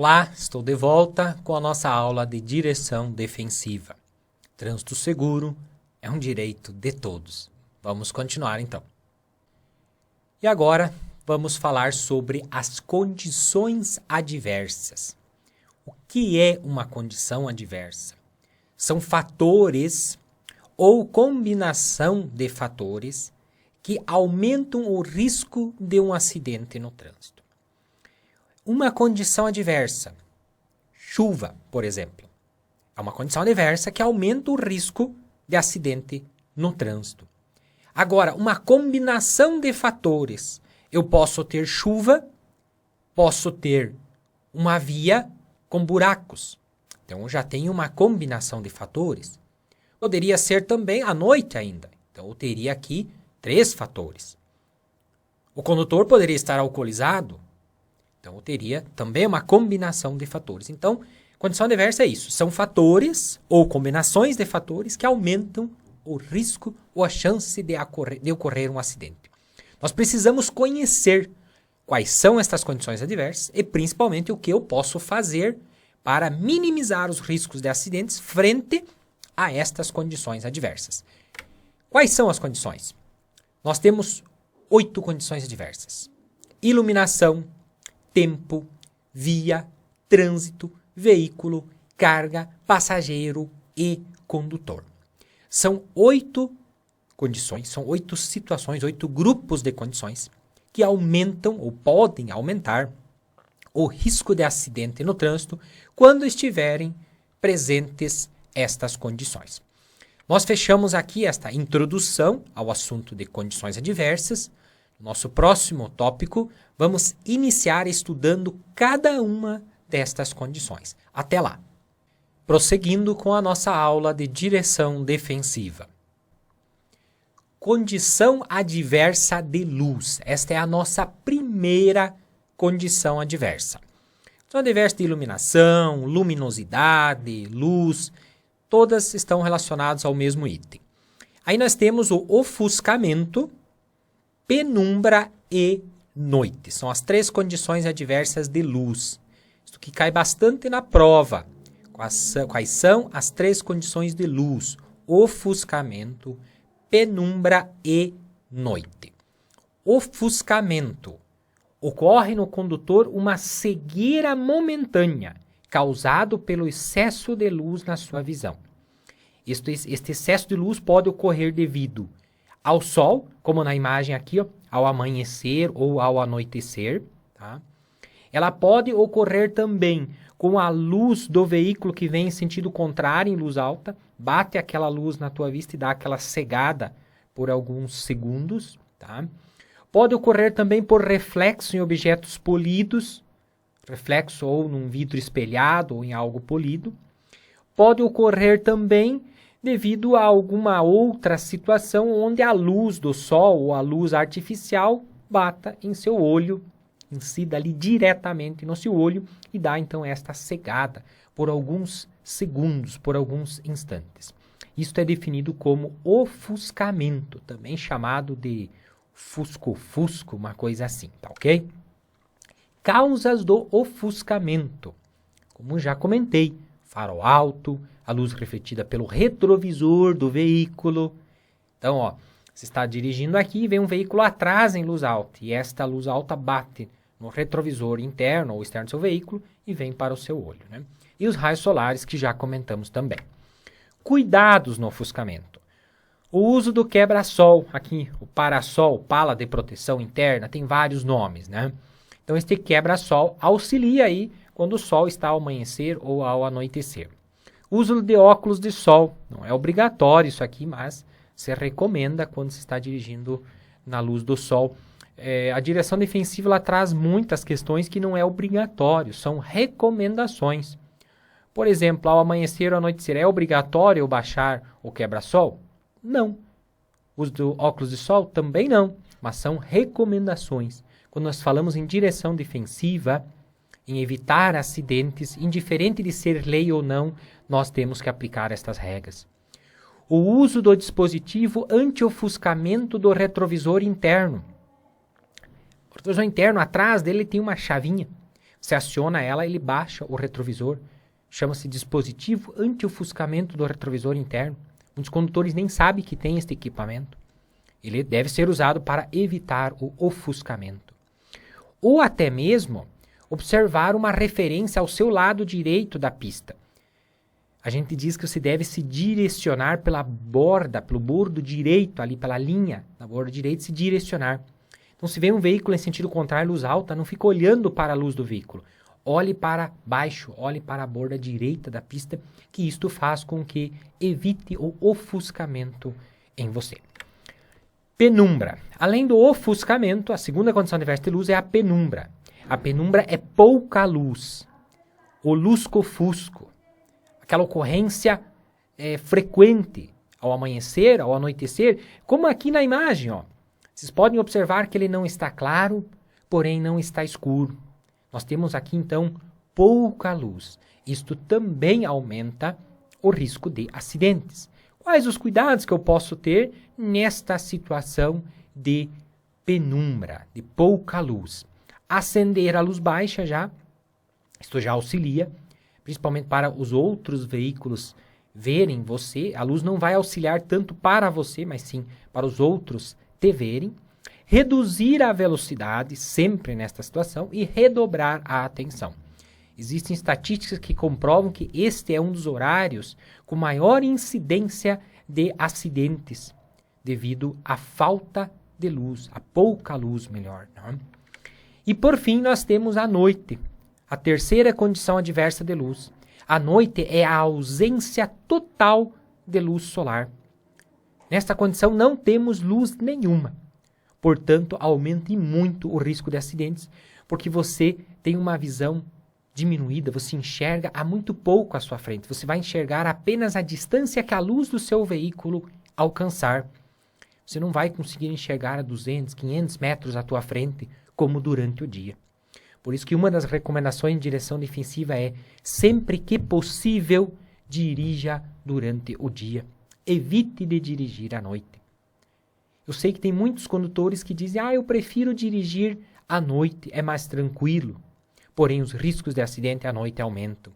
Olá, estou de volta com a nossa aula de direção defensiva. Trânsito seguro é um direito de todos. Vamos continuar então. E agora vamos falar sobre as condições adversas. O que é uma condição adversa? São fatores ou combinação de fatores que aumentam o risco de um acidente no trânsito. Uma condição adversa, chuva, por exemplo, é uma condição adversa que aumenta o risco de acidente no trânsito. Agora, uma combinação de fatores, eu posso ter chuva, posso ter uma via com buracos. Então, eu já tenho uma combinação de fatores. Poderia ser também à noite ainda. Então, eu teria aqui 3 fatores. O condutor poderia estar alcoolizado. Então, eu teria também uma combinação de fatores. Então, condição adversa é isso. São fatores ou combinações de fatores que aumentam o risco ou a chance de ocorrer um acidente. Nós precisamos conhecer quais são estas condições adversas e, principalmente, o que eu posso fazer para minimizar os riscos de acidentes frente a estas condições adversas. Quais são as condições? Nós temos 8 condições adversas. Iluminação, tempo, via, trânsito, veículo, carga, passageiro e condutor. São 8 condições, são 8 situações, 8 grupos de condições que aumentam ou podem aumentar o risco de acidente no trânsito quando estiverem presentes estas condições. Nós fechamos aqui esta introdução ao assunto de condições adversas. Nosso próximo tópico, vamos iniciar estudando cada uma destas condições. Até lá! Prosseguindo com a nossa aula de direção defensiva. Condição adversa de luz. Esta é a nossa primeira condição adversa. Condição adversa de iluminação, luminosidade, luz, todas estão relacionadas ao mesmo item. Aí nós temos o ofuscamento, penumbra e noite. São as 3 condições adversas de luz. Isso que cai bastante na prova. Quais são as 3 condições de luz? Ofuscamento, penumbra e noite. Ofuscamento. Ocorre no condutor uma cegueira momentânea, causado pelo excesso de luz na sua visão. Este excesso de luz pode ocorrer devido ao sol, como na imagem aqui, ó, ao amanhecer ou ao anoitecer. Tá? Ela pode ocorrer também com a luz do veículo que vem em sentido contrário, em luz alta, bate aquela luz na tua vista e dá aquela cegada por alguns segundos. Tá? Pode ocorrer também por reflexo em objetos polidos, reflexo ou num vidro espelhado ou em algo polido. Pode ocorrer também devido a alguma outra situação onde a luz do sol ou a luz artificial bata em seu olho, incida ali diretamente no seu olho e dá então esta cegada por alguns segundos, por alguns instantes. Isto é definido como ofuscamento, também chamado de fusco-fusco, uma coisa assim, tá ok? Causas do ofuscamento, como já comentei, farol alto, a luz refletida pelo retrovisor do veículo. Então, ó, você está dirigindo aqui e vem um veículo atrás em luz alta. E esta luz alta bate no retrovisor interno ou externo do seu veículo e vem para o seu olho. Né? E os raios solares que já comentamos também. Cuidados no ofuscamento. O uso do quebra-sol, aqui o parasol, pala de proteção interna, tem vários nomes. Né? Então, este quebra-sol auxilia aí quando o sol está ao amanhecer ou ao anoitecer. Uso de óculos de sol. Não é obrigatório isso aqui, mas se recomenda quando se está dirigindo na luz do sol. A direção defensiva ela traz muitas questões que não é obrigatório, são recomendações. Por exemplo, ao amanhecer ou anoitecer, é obrigatório eu baixar o quebra-sol? Não. Uso de óculos de sol? Também não, mas são recomendações. Quando nós falamos em direção defensiva, em evitar acidentes, indiferente de ser lei ou não, nós temos que aplicar estas regras. O uso do dispositivo anti-ofuscamento do retrovisor interno. O retrovisor interno, atrás dele tem uma chavinha. se aciona ela, ele baixa o retrovisor. Chama-se dispositivo anti-ofuscamento do retrovisor interno. Muitos condutores nem sabem que tem este equipamento. Ele deve ser usado para evitar o ofuscamento. Ou até mesmo observar uma referência ao seu lado direito da pista. A gente diz que você deve se direcionar pela borda, pelo bordo direito, ali pela linha da borda direita, se direcionar. Então, se vem um veículo em sentido contrário, luz alta, não fica olhando para a luz do veículo. Olhe para baixo, olhe para a borda direita da pista, que isto faz com que evite o ofuscamento em você. Penumbra. Além do ofuscamento, a segunda condição adversa de luz é a penumbra. A penumbra é pouca luz. O lusco-fusco. Aquela ocorrência frequente ao amanhecer, ao anoitecer, como aqui na imagem, ó. Vocês podem observar que ele não está claro, porém não está escuro. Nós temos aqui, então, pouca luz. Isto também aumenta o risco de acidentes. Quais os cuidados que eu posso ter nesta situação de penumbra, de pouca luz? Acender a luz baixa já, isto já auxilia, principalmente para os outros veículos verem você. A luz não vai auxiliar tanto para você, mas sim para os outros te verem. Reduzir a velocidade, sempre nesta situação, e redobrar a atenção. Existem estatísticas que comprovam que este é um dos horários com maior incidência de acidentes, devido à falta de luz, a pouca luz, melhor. Não? E por fim, nós temos a noite, a terceira condição adversa de luz. A noite é a ausência total de luz solar. Nesta condição não temos luz nenhuma. Portanto, aumente muito o risco de acidentes, porque você tem uma visão diminuída, você enxerga a muito pouco à sua frente. Você vai enxergar apenas a distância que a luz do seu veículo alcançar. Você não vai conseguir enxergar a 200, 500 metros à tua frente, como durante o dia. Por isso que uma das recomendações em direção defensiva é, sempre que possível, dirija durante o dia. Evite de dirigir à noite. Eu sei que tem muitos condutores que dizem, eu prefiro dirigir à noite, é mais tranquilo. Porém, os riscos de acidente à noite aumentam.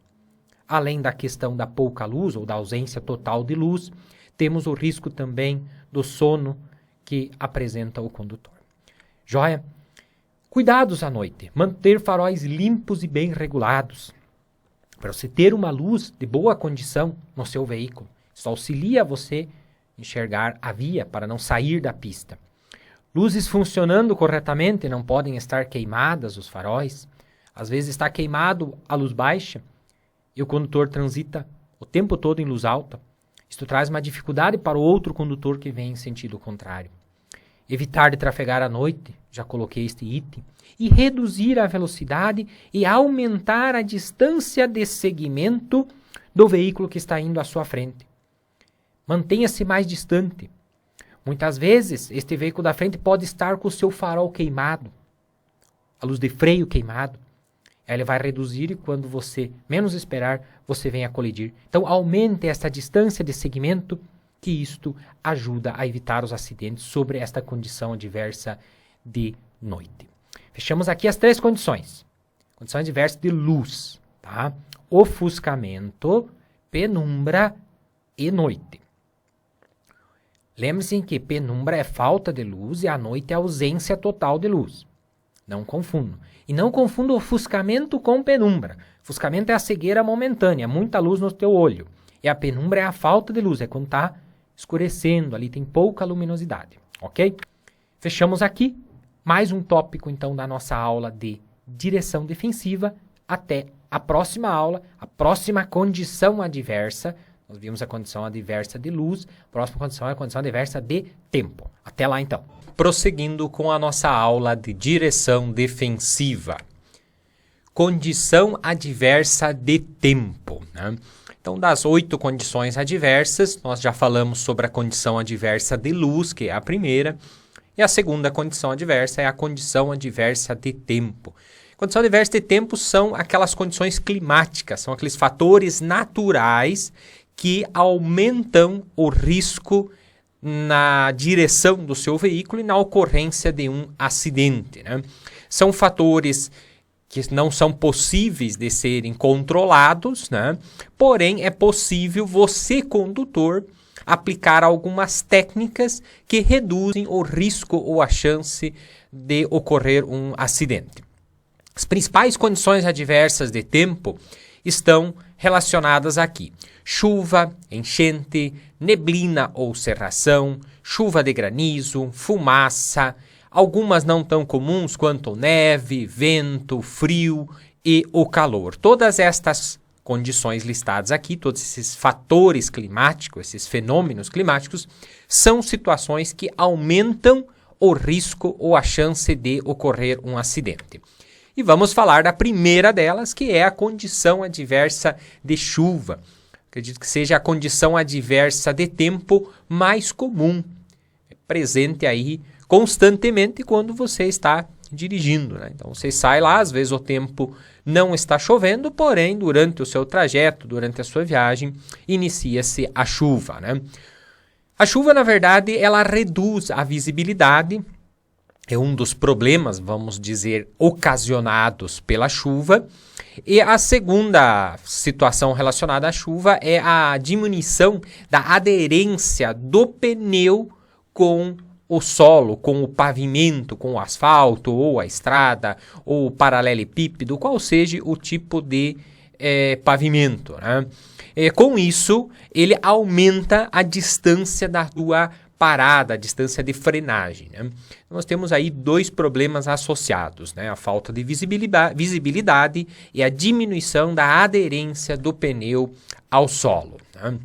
Além da questão da pouca luz ou da ausência total de luz, temos o risco também do sono que apresenta o condutor. Joia? Cuidados à noite. Manter faróis limpos e bem regulados. Para você ter uma luz de boa condição no seu veículo. Isso auxilia você enxergar a via para não sair da pista. Luzes funcionando corretamente, não podem estar queimadas os faróis. Às vezes está queimado a luz baixa e o condutor transita o tempo todo em luz alta. Isto traz uma dificuldade para o outro condutor que vem em sentido contrário. Evitar de trafegar à noite, já coloquei este item, e reduzir a velocidade e aumentar a distância de segmento do veículo que está indo à sua frente. Mantenha-se mais distante. Muitas vezes, este veículo da frente pode estar com o seu farol queimado, a luz de freio queimado. Aí ele vai reduzir e quando você menos esperar, você vem a colidir. Então, aumente essa distância de segmento, que isto ajuda a evitar os acidentes sobre esta condição adversa de noite. Fechamos aqui as 3 condições. Condição adversa de luz, tá? Ofuscamento, penumbra e noite. Lembre-se que penumbra é falta de luz e a noite é ausência total de luz. Não confundam. E não confunda ofuscamento com penumbra. Ofuscamento é a cegueira momentânea, muita luz no teu olho. E a penumbra é a falta de luz, é quando está escurecendo, ali tem pouca luminosidade. Ok? Fechamos aqui mais um tópico, então, da nossa aula de direção defensiva. Até a próxima aula, a próxima condição adversa. Nós vimos a condição adversa de luz, a próxima condição é a condição adversa de tempo. Até lá, então. Prosseguindo com a nossa aula de direção defensiva. Condição adversa de tempo, né? Então, das 8 condições adversas, nós já falamos sobre a condição adversa de luz, que é a primeira, e a segunda condição adversa é a condição adversa de tempo. Condição adversa de tempo são aquelas condições climáticas, são aqueles fatores naturais que aumentam o risco na direção do seu veículo e na ocorrência de um acidente, né? São fatores que não são possíveis de serem controlados, né? Porém, é possível você, condutor, aplicar algumas técnicas que reduzem o risco ou a chance de ocorrer um acidente. As principais condições adversas de tempo estão relacionadas aqui: chuva, enchente, neblina ou cerração, chuva de granizo, fumaça, algumas não tão comuns quanto neve, vento, frio e o calor. Todas estas condições listadas aqui, todos esses fatores climáticos, esses fenômenos climáticos, são situações que aumentam o risco ou a chance de ocorrer um acidente. E vamos falar da primeira delas, que é a condição adversa de chuva. Acredito que seja a condição adversa de tempo mais comum, presente aí constantemente quando você está dirigindo, né? Então você sai lá, às vezes o tempo não está chovendo, porém durante o seu trajeto, durante a sua viagem, inicia-se a chuva, né? A chuva, na verdade, ela reduz a visibilidade, é um dos problemas, vamos dizer, ocasionados pela chuva. E a segunda situação relacionada à chuva é a diminuição da aderência do pneu com o solo, com o pavimento, com o asfalto, ou a estrada, ou o paralelepípedo, qual seja o tipo de pavimento, né? Com isso, ele aumenta a distância da tua parada, a distância de frenagem, né? Nós temos aí dois problemas associados, né? A falta de visibilidade e a diminuição da aderência do pneu ao solo, né?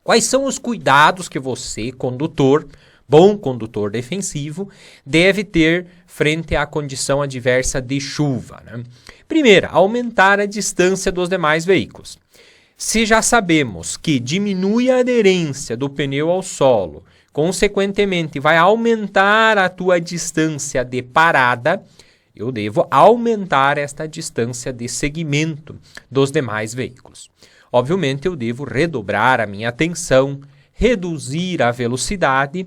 Quais são os cuidados que você, condutor, bom condutor defensivo, deve ter frente à condição adversa de chuva, né? Primeiro, aumentar a distância dos demais veículos. Se já sabemos que diminui a aderência do pneu ao solo, consequentemente vai aumentar a tua distância de parada, eu devo aumentar esta distância de segmento dos demais veículos. Obviamente, eu devo redobrar a minha atenção, reduzir a velocidade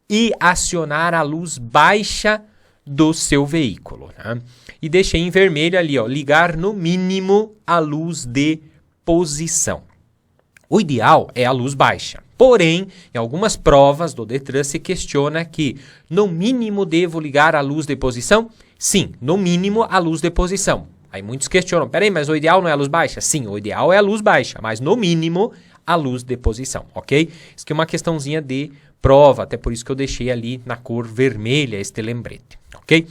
e acionar a luz baixa do seu veículo, né? E deixei em vermelho ali, ó, ligar no mínimo a luz de posição. O ideal é a luz baixa. Porém, em algumas provas do Detran se questiona que no mínimo devo ligar a luz de posição? Sim, no mínimo a luz de posição. Aí muitos questionam, peraí, mas o ideal não é a luz baixa? Sim, o ideal é a luz baixa, mas no mínimo a luz de posição, ok? Isso aqui é uma questãozinha de prova, até por isso que eu deixei ali na cor vermelha este lembrete, ok?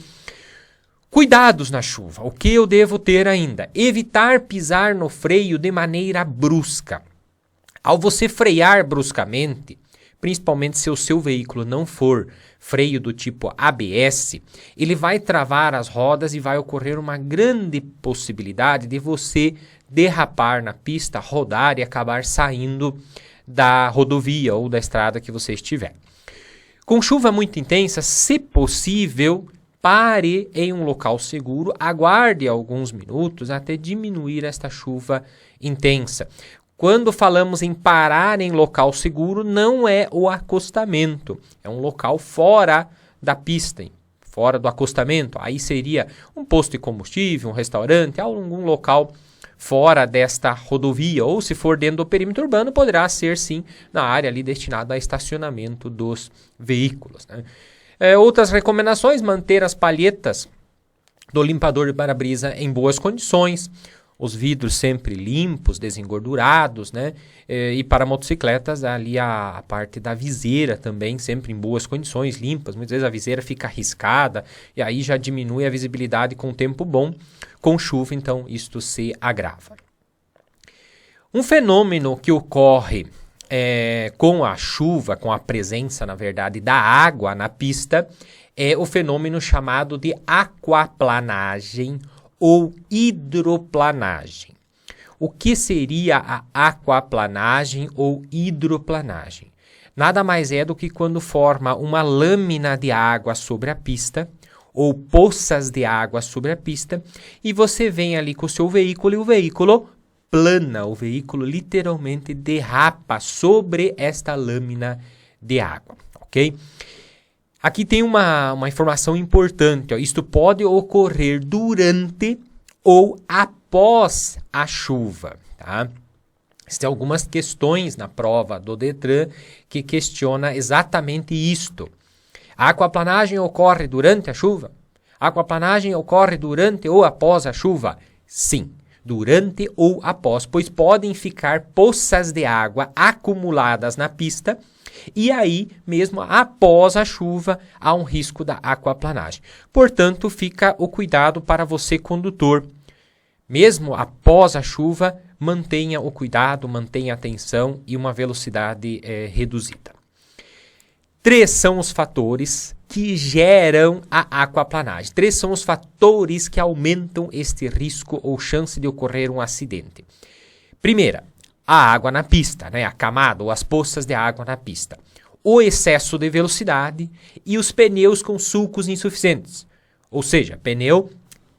Cuidados na chuva. O que eu devo ter ainda? Evitar pisar no freio de maneira brusca. Ao você frear bruscamente, principalmente se o seu veículo não for freio do tipo ABS, ele vai travar as rodas e vai ocorrer uma grande possibilidade de você derrapar na pista, rodar e acabar saindo da rodovia ou da estrada que você estiver. Com chuva muito intensa, se possível, pare em um local seguro, aguarde alguns minutos até diminuir esta chuva intensa. Quando falamos em parar em local seguro, não é o acostamento, é um local fora da pista, fora do acostamento. Aí seria um posto de combustível, um restaurante, algum local fora desta rodovia, ou se for dentro do perímetro urbano, poderá ser sim na área ali destinada a estacionamento dos veículos, né? Outras recomendações: manter as palhetas do limpador de para-brisa em boas condições, os vidros sempre limpos, desengordurados, né? E para motocicletas, ali a parte da viseira também sempre em boas condições, limpas. Muitas vezes a viseira fica arriscada e aí já diminui a visibilidade com tempo bom. Com chuva, então, isto se agrava. Um fenômeno que ocorre com a chuva, com a presença, na verdade, da água na pista, é o fenômeno chamado de aquaplanagem ou hidroplanagem. O que seria a aquaplanagem ou hidroplanagem? Nada mais é do que quando forma uma lâmina de água sobre a pista ou poças de água sobre a pista e você vem ali com o seu veículo e o veículo plana, o veículo literalmente derrapa sobre esta lâmina de água, ok? Aqui tem uma informação importante. Ó. Isto pode ocorrer durante ou após a chuva. Tá? Tem algumas questões na prova do Detran que questiona exatamente isto. A aquaplanagem ocorre durante a chuva? A aquaplanagem ocorre durante ou após a chuva? Sim, durante ou após, pois podem ficar poças de água acumuladas na pista e aí, mesmo após a chuva, há um risco da aquaplanagem. Portanto, fica o cuidado para você, condutor. Mesmo após a chuva, mantenha o cuidado, mantenha a atenção e uma velocidade reduzida. 3 são os fatores que geram a aquaplanagem. 3 são os fatores que aumentam este risco ou chance de ocorrer um acidente. Primeira, a água na pista, né? A camada ou as poças de água na pista. O excesso de velocidade e os pneus com sulcos insuficientes. Ou seja, pneu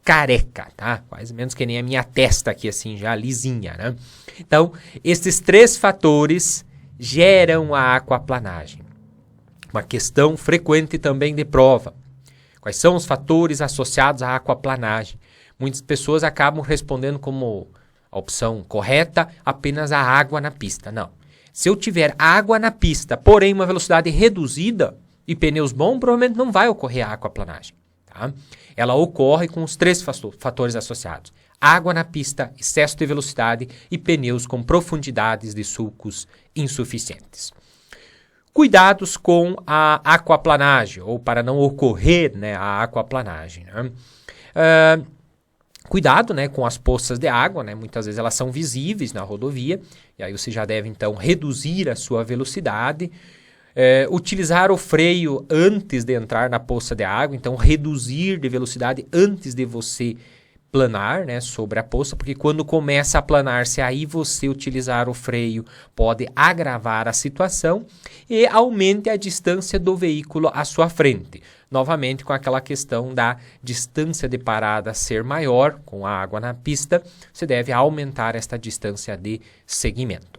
careca, tá? Mais ou menos que nem a minha testa aqui, assim, já lisinha, né? Então, esses 3 fatores geram a aquaplanagem. Uma questão frequente também de prova. Quais são os fatores associados à aquaplanagem? Muitas pessoas acabam respondendo como a opção correta apenas a água na pista. Não. Se eu tiver água na pista, porém uma velocidade reduzida e pneus bons, provavelmente não vai ocorrer a aquaplanagem. Tá? Ela ocorre com os 3 fatores associados. Água na pista, excesso de velocidade e pneus com profundidades de sulcos insuficientes. Cuidados com a aquaplanagem, ou para não ocorrer, né, a aquaplanagem. Né? Cuidado, né, com as poças de água, né? Muitas vezes elas são visíveis na rodovia, e aí você já deve então reduzir a sua velocidade. Utilizar o freio antes de entrar na poça de água, então reduzir de velocidade antes de você planar, né, sobre a poça, porque quando começa a planar, se aí você utilizar o freio, pode agravar a situação e aumente a distância do veículo à sua frente. Novamente com aquela questão da distância de parada ser maior, com a água na pista, você deve aumentar esta distância de segmento.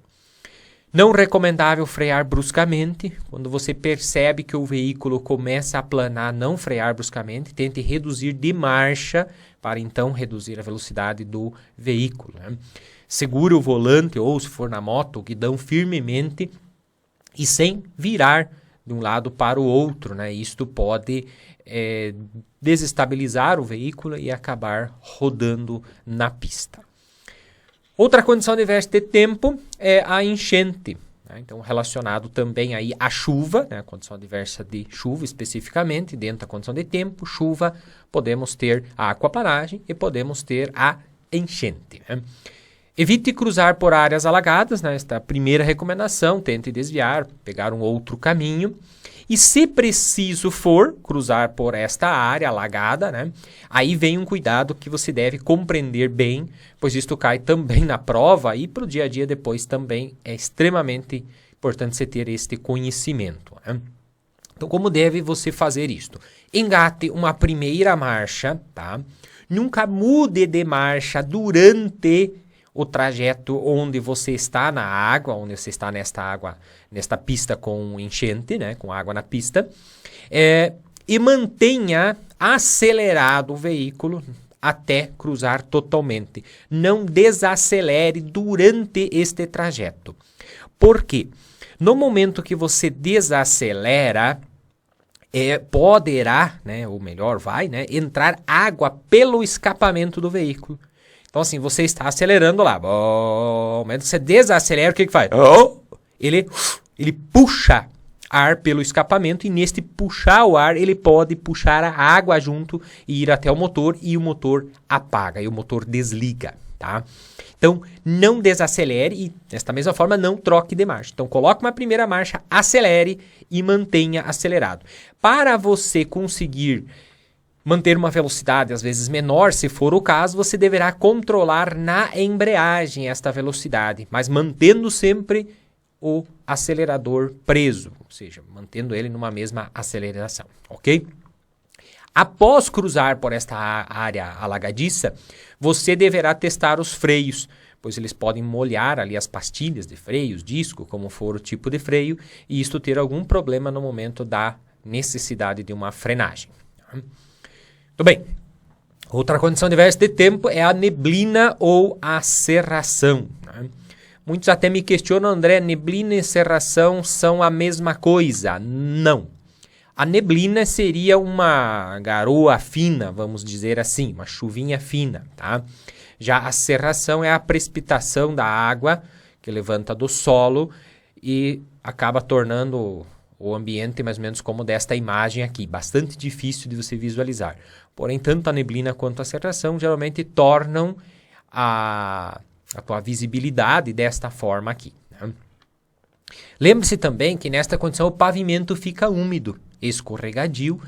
Não recomendável frear bruscamente. Quando você percebe que o veículo começa a planar, não frear bruscamente. Tente reduzir de marcha para então reduzir a velocidade do veículo. Né? Segure o volante ou, se for na moto, o guidão firmemente e sem virar de um lado para o outro. Né? Isto pode desestabilizar o veículo e acabar rodando na pista. Outra condição adversa de tempo é a enchente, né? Então relacionado também aí à chuva, né? A condição adversa de chuva especificamente, dentro da condição de tempo, chuva, podemos ter a aquaplanagem e podemos ter a enchente. Né? Evite cruzar por áreas alagadas, né? Esta é a primeira recomendação, tente desviar, pegar um outro caminho. E se preciso for cruzar por esta área alagada, né? Aí vem um cuidado que você deve compreender bem, pois isto cai também na prova e para o dia a dia depois também é extremamente importante você ter este conhecimento. Né? Então, como deve você fazer isto? Engate uma primeira marcha, tá? Nunca mude de marcha durante o trajeto onde você está na água, onde você está nesta pista com enchente, né, com água na pista, e mantenha acelerado o veículo até cruzar totalmente. Não desacelere durante este trajeto. Por quê? No momento que você desacelera, poderá, né, ou melhor, vai, né, entrar água pelo escapamento do veículo. Então, assim, você está acelerando lá. No momento que você desacelera, o que faz? Ele puxa ar pelo escapamento e neste puxar o ar, ele pode puxar a água junto e ir até o motor e o motor apaga e o motor desliga, tá? Então, não desacelere e, desta mesma forma, não troque de marcha. Então, coloque uma primeira marcha, acelere e mantenha acelerado. Para você conseguir manter uma velocidade às vezes menor, se for o caso, você deverá controlar na embreagem esta velocidade, mas mantendo sempre o acelerador preso, ou seja, mantendo ele numa mesma aceleração, ok? Após cruzar por esta área alagadiça, você deverá testar os freios, pois eles podem molhar ali as pastilhas de freios, disco, como for o tipo de freio, e isto ter algum problema no momento da necessidade de uma frenagem. Muito bem. Outra condição adversa de tempo é a neblina ou a cerração. Muitos até me questionam, André, neblina e cerração são a mesma coisa? Não. A neblina seria uma garoa fina, vamos dizer assim, uma chuvinha fina, tá? Já a cerração é a precipitação da água que levanta do solo e acaba tornando o ambiente mais ou menos como desta imagem aqui, bastante difícil de você visualizar. Porém, tanto a neblina quanto a cerração geralmente tornam a tua visibilidade desta forma aqui. Né? Lembre-se também que nesta condição o pavimento fica úmido, escorregadio,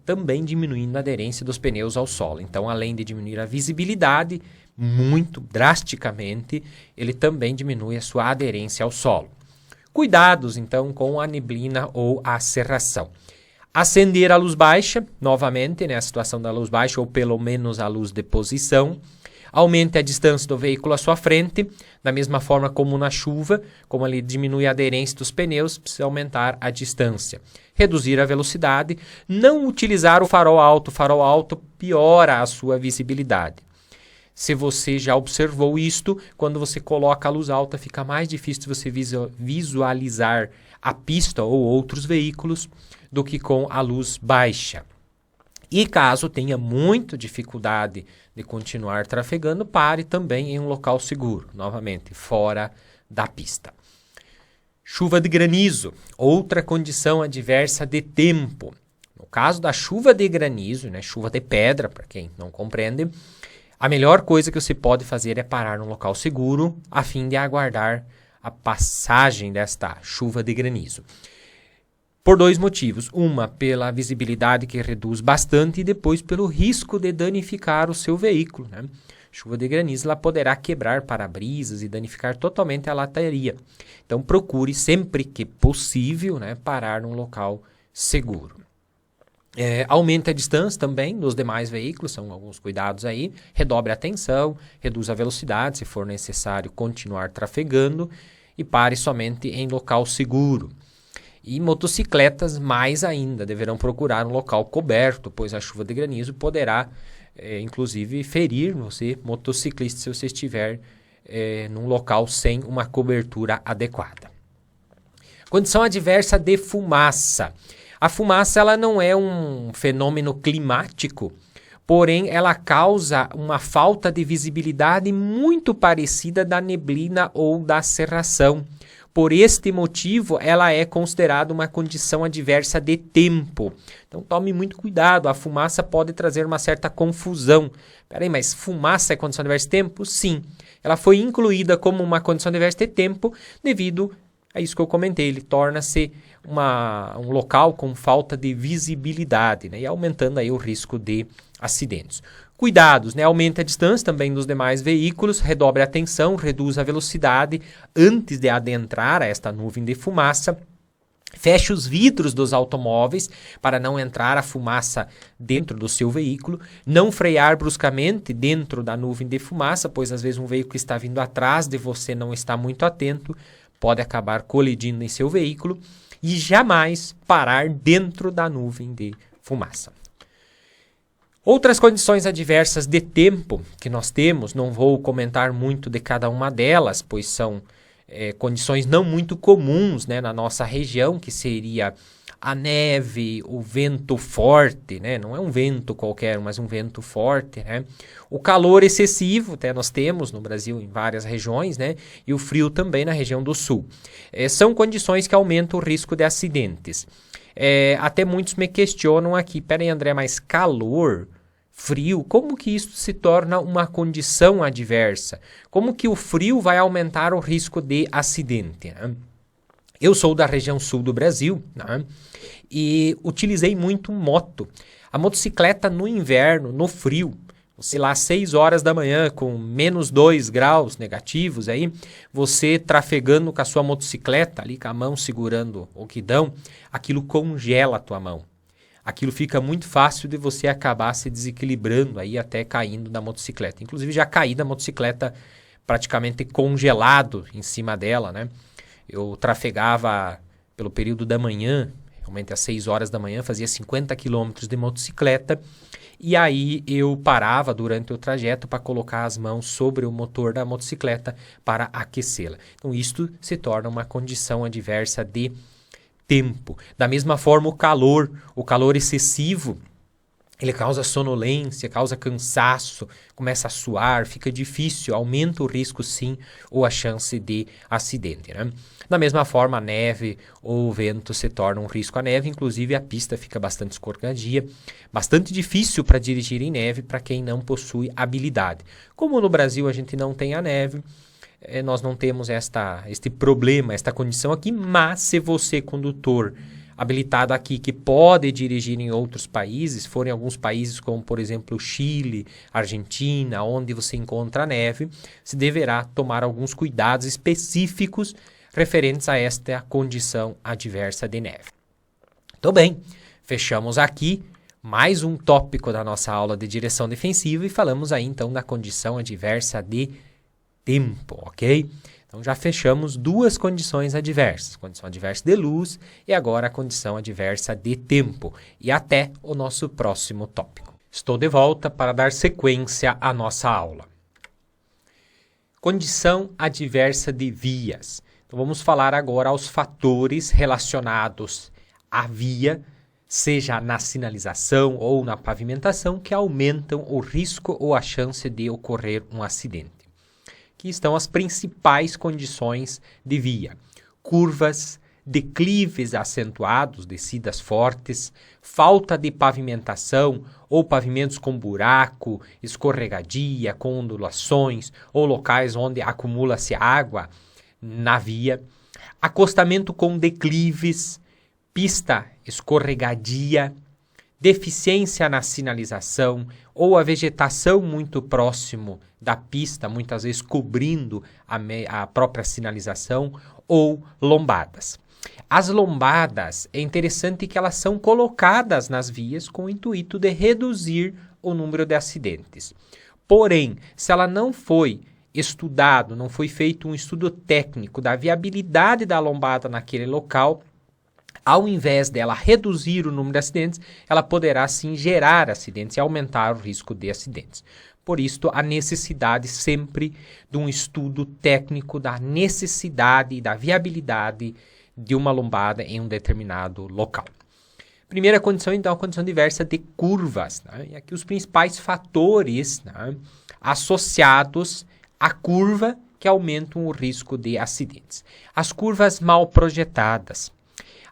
também diminuindo a aderência dos pneus ao solo. Então, além de diminuir a visibilidade muito drasticamente, ele também diminui a sua aderência ao solo. Cuidados, então, com a neblina ou a cerração. Acender a luz baixa, novamente, né, a situação da luz baixa, ou pelo menos a luz de posição. Aumente a distância do veículo à sua frente, da mesma forma como na chuva, como ele diminui a aderência dos pneus, precisa aumentar a distância. Reduzir a velocidade, não utilizar o farol alto piora a sua visibilidade. Se você já observou isto, quando você coloca a luz alta, fica mais difícil você visualizar a pista ou outros veículos do que com a luz baixa. E caso tenha muita dificuldade de continuar trafegando, pare também em um local seguro, novamente, fora da pista. Chuva de granizo, outra condição adversa de tempo. No caso da chuva de granizo, né, chuva de pedra, para quem não compreende, a melhor coisa que você pode fazer é parar num local seguro a fim de aguardar a passagem desta chuva de granizo. Por dois motivos. Uma, pela visibilidade que reduz bastante e depois pelo risco de danificar o seu veículo. Né? Chuva de granizo ela poderá quebrar para-brisas e danificar totalmente a lataria. Então procure sempre que possível, né, parar num local seguro. Aumenta a distância também dos demais veículos, são alguns cuidados aí. Redobre a atenção, reduz a velocidade se for necessário continuar trafegando e pare somente em local seguro. E motocicletas mais ainda deverão procurar um local coberto, pois a chuva de granizo poderá, inclusive, ferir você, motociclista, se você estiver num local sem uma cobertura adequada. Condição adversa de fumaça. A fumaça ela não é um fenômeno climático, porém ela causa uma falta de visibilidade muito parecida da neblina ou da cerração. Por este motivo, ela é considerada uma condição adversa de tempo. Então, tome muito cuidado. A fumaça pode trazer uma certa confusão. Peraí, mas fumaça é condição adversa de tempo? Sim. Ela foi incluída como uma condição adversa de tempo devido a isso que eu comentei. Ele torna-se um local com falta de visibilidade, né? E aumentando aí o risco de acidentes. Cuidados, né? Aumenta a distância também dos demais veículos, redobre a atenção, reduz a velocidade antes de adentrar a esta nuvem de fumaça. Feche os vidros dos automóveis para não entrar a fumaça dentro do seu veículo. Não frear bruscamente dentro da nuvem de fumaça, pois às vezes um veículo que está vindo atrás de você não está muito atento, pode acabar colidindo em seu veículo. E jamais parar dentro da nuvem de fumaça. Outras condições adversas de tempo que nós temos, não vou comentar muito de cada uma delas, pois são condições não muito comuns, né, na nossa região, que seria a neve, o vento forte, né, não é um vento qualquer, mas um vento forte, né, o calor excessivo, até nós temos no Brasil em várias regiões, né, e o frio também na região do sul. São condições que aumentam o risco de acidentes. Até muitos me questionam aqui, peraí André, mas calor, frio, como que isso se torna uma condição adversa? Como que o frio vai aumentar o risco de acidente? Né? Eu sou da região sul do Brasil, né? E utilizei muito moto. A motocicleta no inverno, no frio, sei lá, 6 horas da manhã com menos 2 graus negativos, aí, você trafegando com a sua motocicleta, ali com a mão segurando o guidão, aquilo congela a tua mão. Aquilo fica muito fácil de você acabar se desequilibrando aí até caindo da motocicleta. Inclusive já caí da motocicleta praticamente congelado em cima dela, né? Eu trafegava pelo período da manhã, Normalmente às 6 horas da manhã, fazia 50 quilômetros de motocicleta. E aí eu parava durante o trajeto para colocar as mãos sobre o motor da motocicleta para aquecê-la. Então isto se torna uma condição adversa de tempo. Da mesma forma o calor excessivo, ele causa sonolência, causa cansaço, começa a suar, fica difícil, aumenta o risco sim, ou a chance de acidente, né? Da mesma forma, a neve ou o vento se torna um risco. A neve, inclusive, a pista fica bastante escorregadia, bastante difícil para dirigir em neve para quem não possui habilidade. Como no Brasil a gente não tem a neve, nós não temos este problema, esta condição aqui, mas se você, condutor, habilitado aqui, que pode dirigir em outros países, forem alguns países como, por exemplo, Chile, Argentina, onde você encontra neve, se deverá tomar alguns cuidados específicos referentes a esta condição adversa de neve. Muito bem, fechamos aqui mais um tópico da nossa aula de direção defensiva e falamos aí então da condição adversa de tempo, ok? Então já fechamos duas condições adversas, condição adversa de luz e agora a condição adversa de tempo. E até o nosso próximo tópico. Estou de volta para dar sequência à nossa aula. Condição adversa de vias. Então vamos falar agora aos fatores relacionados à via, seja na sinalização ou na pavimentação, que aumentam o risco ou a chance de ocorrer um acidente. Aqui estão as principais condições de via: curvas, declives acentuados, descidas fortes, falta de pavimentação ou pavimentos com buraco, escorregadia, com ondulações ou locais onde acumula-se água na via, acostamento com declives, pista escorregadia, deficiência na sinalização ou a vegetação muito próximo da pista, muitas vezes cobrindo a própria sinalização, ou lombadas. As lombadas, é interessante que elas são colocadas nas vias com o intuito de reduzir o número de acidentes. Porém, se ela não foi estudado, não foi feito um estudo técnico da viabilidade da lombada naquele local, ao invés dela reduzir o número de acidentes, ela poderá sim gerar acidentes e aumentar o risco de acidentes. Por isso, a necessidade sempre de um estudo técnico da necessidade e da viabilidade de uma lombada em um determinado local. Primeira condição, então, a condição diversa de curvas, né? E aqui os principais fatores, né, associados à curva que aumentam o risco de acidentes. As curvas mal projetadas.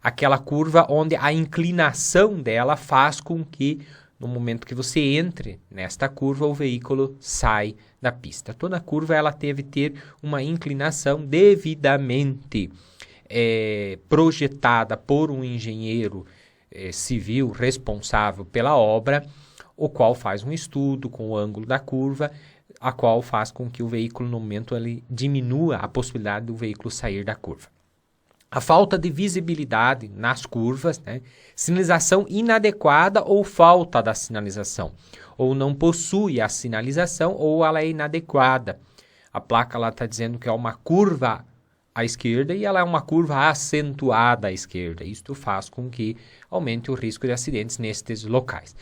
Aquela curva onde a inclinação dela faz com que, no momento que você entre nesta curva, o veículo sai da pista. Toda curva ela deve ter uma inclinação devidamente projetada por um engenheiro civil responsável pela obra, o qual faz um estudo com o ângulo da curva, a qual faz com que o veículo, no momento, ele diminua a possibilidade do veículo sair da curva. A falta de visibilidade nas curvas, né? Sinalização inadequada ou falta da sinalização, ou não possui a sinalização ou ela é inadequada. A placa está dizendo que é uma curva à esquerda e ela é uma curva acentuada à esquerda. Isto faz com que aumente o risco de acidentes nestes locais.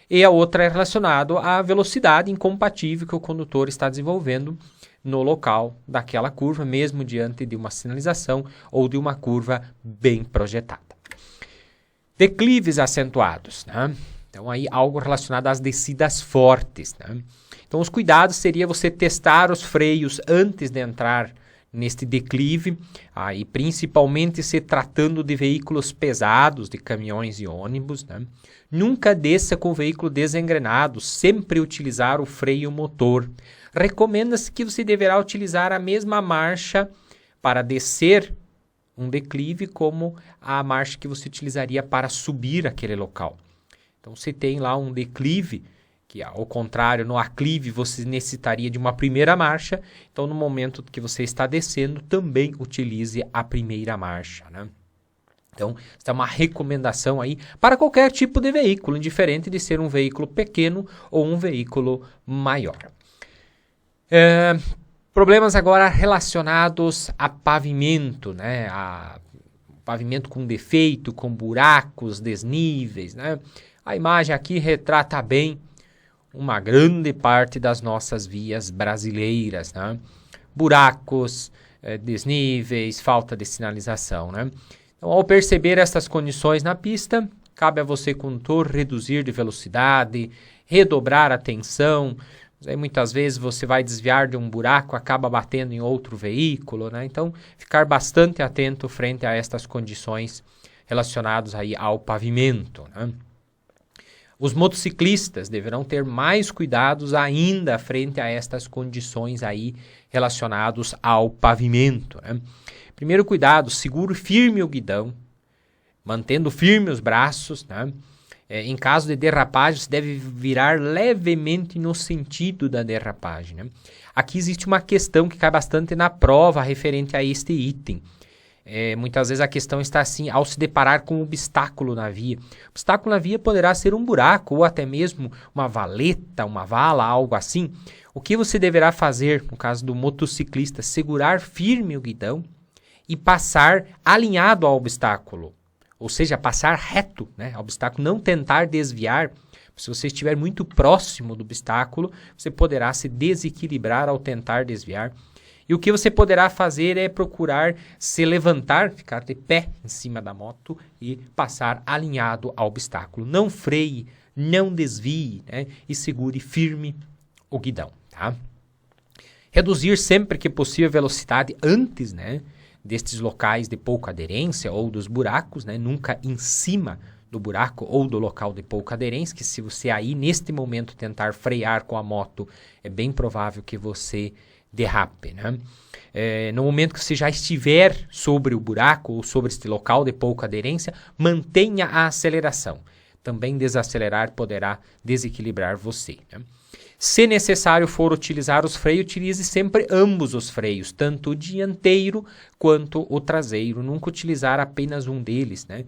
E a outra é relacionada à velocidade incompatível que o condutor está desenvolvendo no local daquela curva, mesmo diante de uma sinalização ou de uma curva bem projetada. Declives acentuados, né? Então aí algo relacionado às descidas fortes, né? Então os cuidados seria você testar os freios antes de entrar neste declive, aí principalmente se tratando de veículos pesados, de caminhões e ônibus, né? Nunca desça com o veículo desengrenado, sempre utilizar o freio motor. Recomenda-se que você deverá utilizar a mesma marcha para descer um declive como a marcha que você utilizaria para subir aquele local. Então, se tem lá um declive, que ao contrário, no aclive você necessitaria de uma primeira marcha, então no momento que você está descendo, também utilize a primeira marcha, né? Então, essa é uma recomendação aí para qualquer tipo de veículo, indiferente de ser um veículo pequeno ou um veículo maior. Problemas agora relacionados a pavimento, né? pavimento com defeito, com buracos, desníveis, né? A imagem aqui retrata bem uma grande parte das nossas vias brasileiras, né? Buracos, desníveis, falta de sinalização, né? Então, ao perceber essas condições na pista, cabe a você, condutor, reduzir de velocidade, redobrar a atenção. Aí, muitas vezes você vai desviar de um buraco, acaba batendo em outro veículo, né? Então, ficar bastante atento frente a estas condições relacionadas aí ao pavimento, né? Os motociclistas deverão ter mais cuidados ainda frente a estas condições aí relacionados ao pavimento, né? Primeiro cuidado, segure firme o guidão, mantendo firme os braços, né? Em caso de derrapagem, você deve virar levemente no sentido da derrapagem, né? Aqui existe uma questão que cai bastante na prova referente a este item. Muitas vezes a questão está assim, ao se deparar com um obstáculo na via. O obstáculo na via poderá ser um buraco ou até mesmo uma valeta, uma vala, algo assim. O que você deverá fazer, no caso do motociclista, segurar firme o guidão e passar alinhado ao obstáculo. Ou seja, passar reto, né, ao obstáculo, não tentar desviar. Se você estiver muito próximo do obstáculo, você poderá se desequilibrar ao tentar desviar. E o que você poderá fazer é procurar se levantar, ficar de pé em cima da moto e passar alinhado ao obstáculo. Não freie, não desvie, né, e segure firme o guidão, tá? Reduzir sempre que possível a velocidade antes, né, destes locais de pouca aderência ou dos buracos, né? Nunca em cima do buraco ou do local de pouca aderência, que se você aí neste momento tentar frear com a moto, é bem provável que você derrape, né? No momento que você já estiver sobre o buraco ou sobre este local de pouca aderência, mantenha a aceleração. Também desacelerar poderá desequilibrar você, né? Se necessário for utilizar os freios, utilize sempre ambos os freios, tanto o dianteiro quanto o traseiro. Nunca utilizar apenas um deles, né?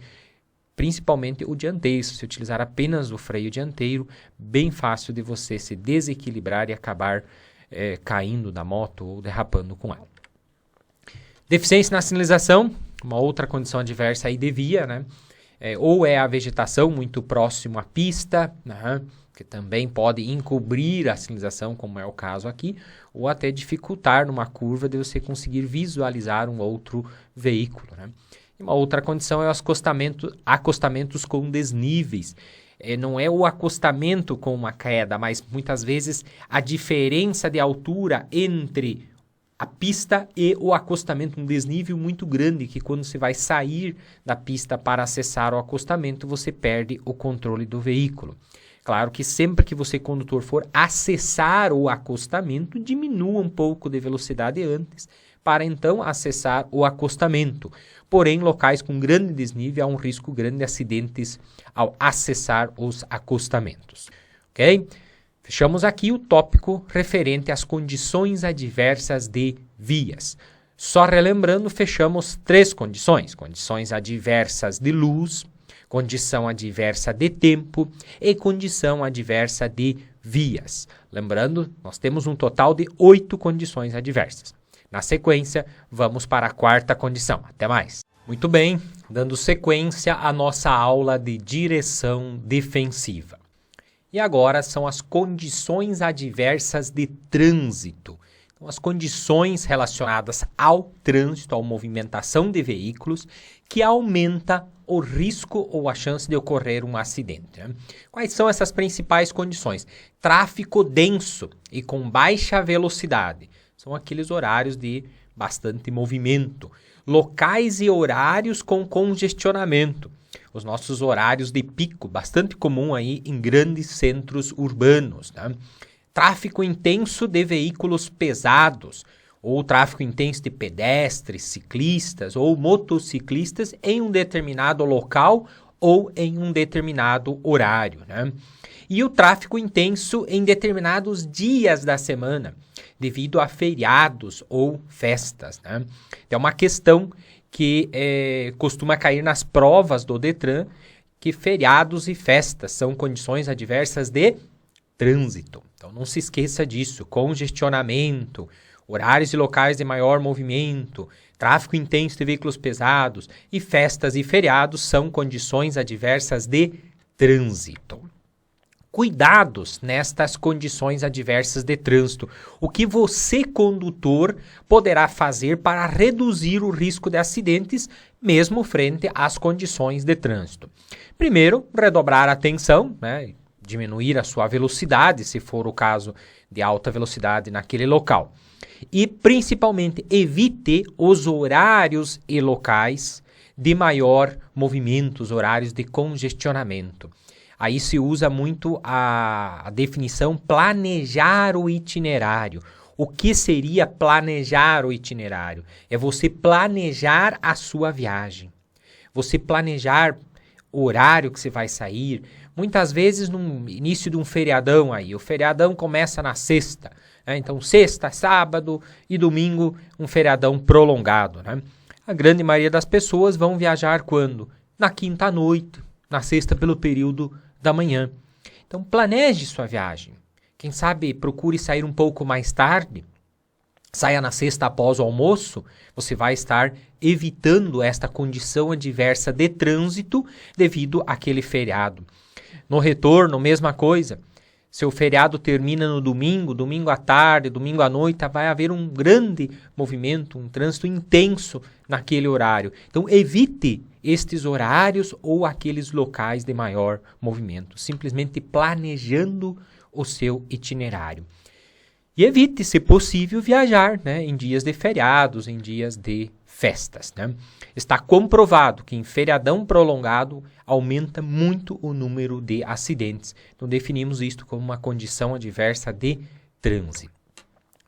Principalmente o dianteiro. Se você utilizar apenas o freio dianteiro, bem fácil de você se desequilibrar e acabar caindo da moto ou derrapando com ela. Deficiência na sinalização, uma outra condição adversa aí de via, né? Ou é a vegetação muito próximo à pista, né, que também pode encobrir a sinalização, como é o caso aqui, ou até dificultar numa curva de você conseguir visualizar um outro veículo, né? E uma outra condição é os acostamentos com desníveis. Não é o acostamento com uma queda, mas muitas vezes a diferença de altura entre a pista e o acostamento, um desnível muito grande, que quando você vai sair da pista para acessar o acostamento, você perde o controle do veículo. Claro que sempre que você, condutor, for acessar o acostamento, diminua um pouco de velocidade antes, para então acessar o acostamento. Porém, locais com grande desnível, há um risco grande de acidentes ao acessar os acostamentos. Ok? Fechamos aqui o tópico referente às condições adversas de vias. Só relembrando, fechamos 3 condições. Condições adversas de luz, condição adversa de tempo e condição adversa de vias. Lembrando, nós temos um total de 8 condições adversas. Na sequência, vamos para a 4ª condição. Até mais! Muito bem, dando sequência à nossa aula de direção defensiva. E agora são as condições adversas de trânsito. Então, as condições relacionadas ao trânsito, à movimentação de veículos, que aumenta o risco ou a chance de ocorrer um acidente, né? Quais são essas principais condições? Tráfego denso e com baixa velocidade. São aqueles horários de bastante movimento. Locais e horários com congestionamento. Os nossos horários de pico, bastante comum aí em grandes centros urbanos, né? Tráfego intenso de veículos pesados, ou tráfego intenso de pedestres, ciclistas ou motociclistas em um determinado local ou em um determinado horário, né? E o tráfego intenso em determinados dias da semana, devido a feriados ou festas, né? É uma questão que costuma cair nas provas do Detran, que feriados e festas são condições adversas de trânsito. Então não se esqueça disso, congestionamento, horários e locais de maior movimento, Tráfego intenso de veículos pesados e festas e feriados são condições adversas de trânsito. Cuidados nestas condições adversas de trânsito. O que você, condutor, poderá fazer para reduzir o risco de acidentes, mesmo frente às condições de trânsito? Primeiro, redobrar a atenção, né? Diminuir a sua velocidade, se for o caso de alta velocidade naquele local. E, principalmente, evite os horários e locais de maior movimento, os horários de congestionamento. Aí se usa muito a definição planejar o itinerário. O que seria planejar o itinerário? É você planejar a sua viagem. Você planejar o horário que você vai sair. Muitas vezes no início de um feriadão aí, o feriadão começa na sexta, né? Então sexta, sábado e domingo um feriadão prolongado, né? A grande maioria das pessoas vão viajar quando? Na quinta à noite, na sexta pelo período da manhã. Então planeje sua viagem. Quem sabe procure sair um pouco mais tarde. Saia na sexta após o almoço, você vai estar evitando esta condição adversa de trânsito devido àquele feriado. No retorno, mesma coisa. Seu feriado termina no domingo, domingo à tarde, domingo à noite, vai haver um grande movimento, um trânsito intenso naquele horário. Então evite estes horários ou aqueles locais de maior movimento, simplesmente planejando o seu itinerário. E evite, se possível, viajar, né, em dias de feriados, em dias de festas, né? Está comprovado que em feriadão prolongado aumenta muito o número de acidentes. Então definimos isto como uma condição adversa de trânsito.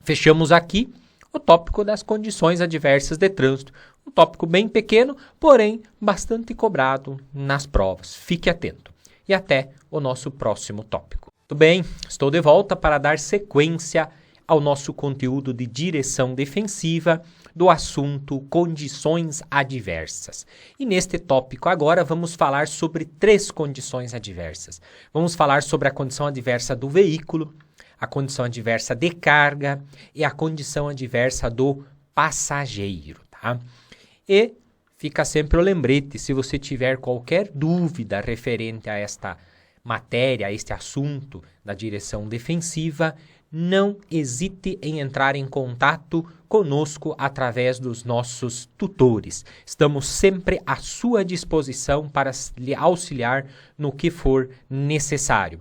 Fechamos aqui o tópico das condições adversas de trânsito. Um tópico bem pequeno, porém bastante cobrado nas provas. Fique atento. E até o nosso próximo tópico. Tudo bem, estou de volta para dar sequência ao nosso conteúdo de direção defensiva do assunto condições adversas. E neste tópico agora vamos falar sobre 3 condições adversas. Vamos falar sobre a condição adversa do veículo, a condição adversa de carga e a condição adversa do passageiro, tá? E fica sempre o lembrete, se você tiver qualquer dúvida referente a esta matéria, a este assunto da direção defensiva, não hesite em entrar em contato conosco através dos nossos tutores. Estamos sempre à sua disposição para lhe auxiliar no que for necessário.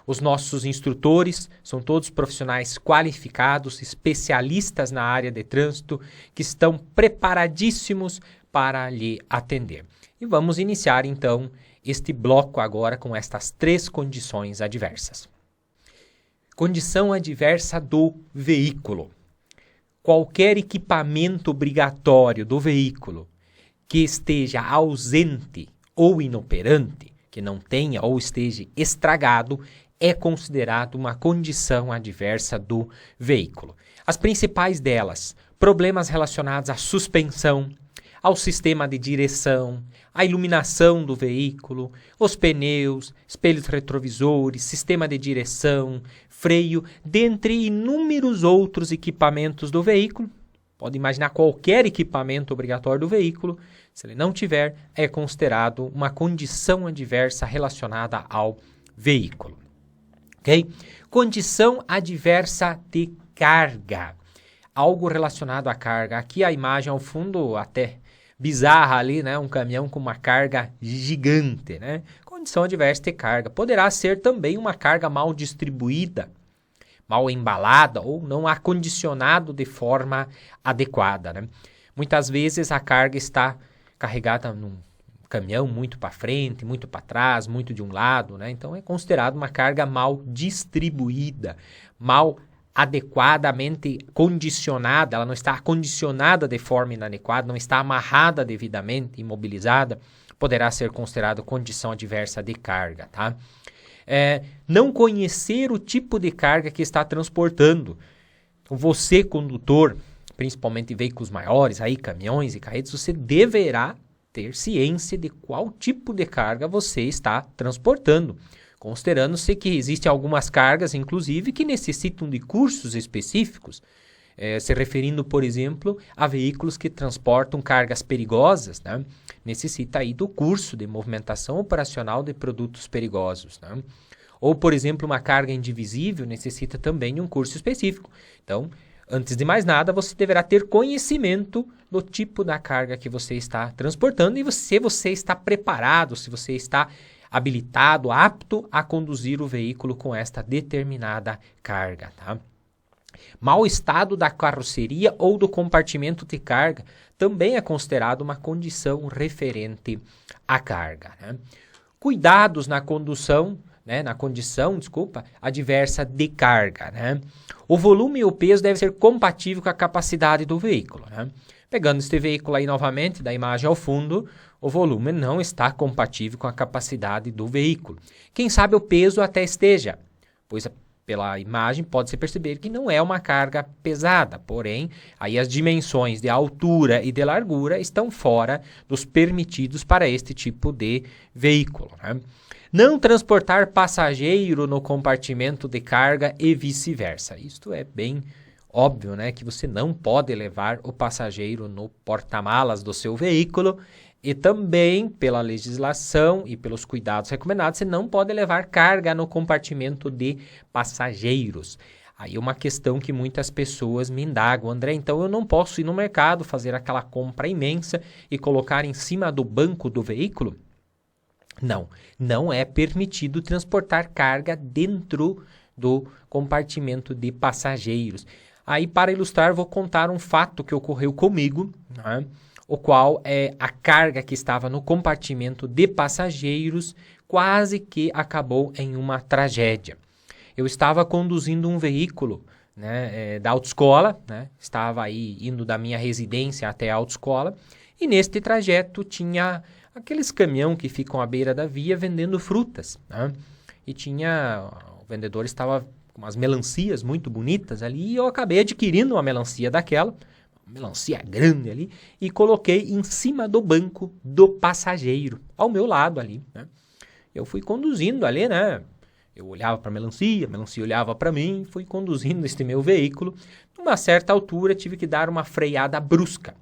Os nossos instrutores são todos profissionais qualificados, especialistas na área de trânsito, que estão preparadíssimos para lhe atender. E vamos iniciar então este bloco agora com estas 3 condições adversas. Condição adversa do veículo. Qualquer equipamento obrigatório do veículo que esteja ausente ou inoperante, que não tenha ou esteja estragado, é considerado uma condição adversa do veículo. As principais delas, problemas relacionados à suspensão, ao sistema de direção, à iluminação do veículo, os pneus, espelhos retrovisores, sistema de direção, freio, dentre inúmeros outros equipamentos do veículo. Pode imaginar qualquer equipamento obrigatório do veículo, se ele não tiver, é considerado uma condição adversa relacionada ao veículo. Ok? Condição adversa de carga. Algo relacionado à carga. Aqui a imagem ao fundo até bizarra ali, né? Um caminhão com uma carga gigante, né? Condição adversa de carga. Poderá ser também uma carga mal distribuída, mal embalada ou não acondicionado de forma adequada, né? Muitas vezes a carga está carregada num caminhão muito para frente, muito para trás, muito de um lado, né? Então é considerado uma carga mal distribuída, mal adequadamente condicionada, ela não está condicionada de forma inadequada, não está amarrada devidamente, imobilizada, poderá ser considerado condição adversa de carga, tá? Não conhecer o tipo de carga que está transportando. Então, você, condutor, principalmente em veículos maiores, aí caminhões e carretas, você deverá ter ciência de qual tipo de carga você está transportando, considerando-se que existem algumas cargas, inclusive, que necessitam de cursos específicos. se referindo, por exemplo, a veículos que transportam cargas perigosas, né? Necessita aí do curso de movimentação operacional de produtos perigosos, né? Ou, por exemplo, uma carga indivisível necessita também de um curso específico. Então, antes de mais nada, você deverá ter conhecimento do tipo da carga que você está transportando e se você está preparado, se você está habilitado, apto a conduzir o veículo com esta determinada carga, tá? Mau estado da carroceria ou do compartimento de carga também é considerado uma condição referente à carga, né? Cuidados na condição adversa de carga, né? O volume e o peso devem ser compatíveis com a capacidade do veículo, né? Pegando este veículo aí novamente, da imagem ao fundo, o volume não está compatível com a capacidade do veículo. Quem sabe o peso até esteja, pois pela imagem pode-se perceber que não é uma carga pesada, porém, aí as dimensões de altura e de largura estão fora dos permitidos para este tipo de veículo, né? Não transportar passageiro no compartimento de carga e vice-versa. Isto é bem óbvio, né? Que você não pode levar o passageiro no porta-malas do seu veículo e também, pela legislação e pelos cuidados recomendados, você não pode levar carga no compartimento de passageiros. Aí uma questão que muitas pessoas me indagam, André, então eu não posso ir no mercado, fazer aquela compra imensa e colocar em cima do banco do veículo? Não é permitido transportar carga dentro do compartimento de passageiros. Aí, para ilustrar, vou contar um fato que ocorreu comigo, né? O qual é a carga que estava no compartimento de passageiros quase que acabou em uma tragédia. Eu estava conduzindo um veículo, né, da autoescola, né? Estava aí indo da minha residência até a autoescola e neste trajeto tinha aqueles caminhão que ficam à beira da via vendendo frutas, né? E o vendedor estava com umas melancias muito bonitas ali e eu acabei adquirindo uma melancia daquela, uma melancia grande ali, e coloquei em cima do banco do passageiro, ao meu lado ali, né? Eu fui conduzindo ali, né? Eu olhava para a melancia olhava para mim, fui conduzindo este meu veículo. Numa certa altura tive que dar uma freada brusca.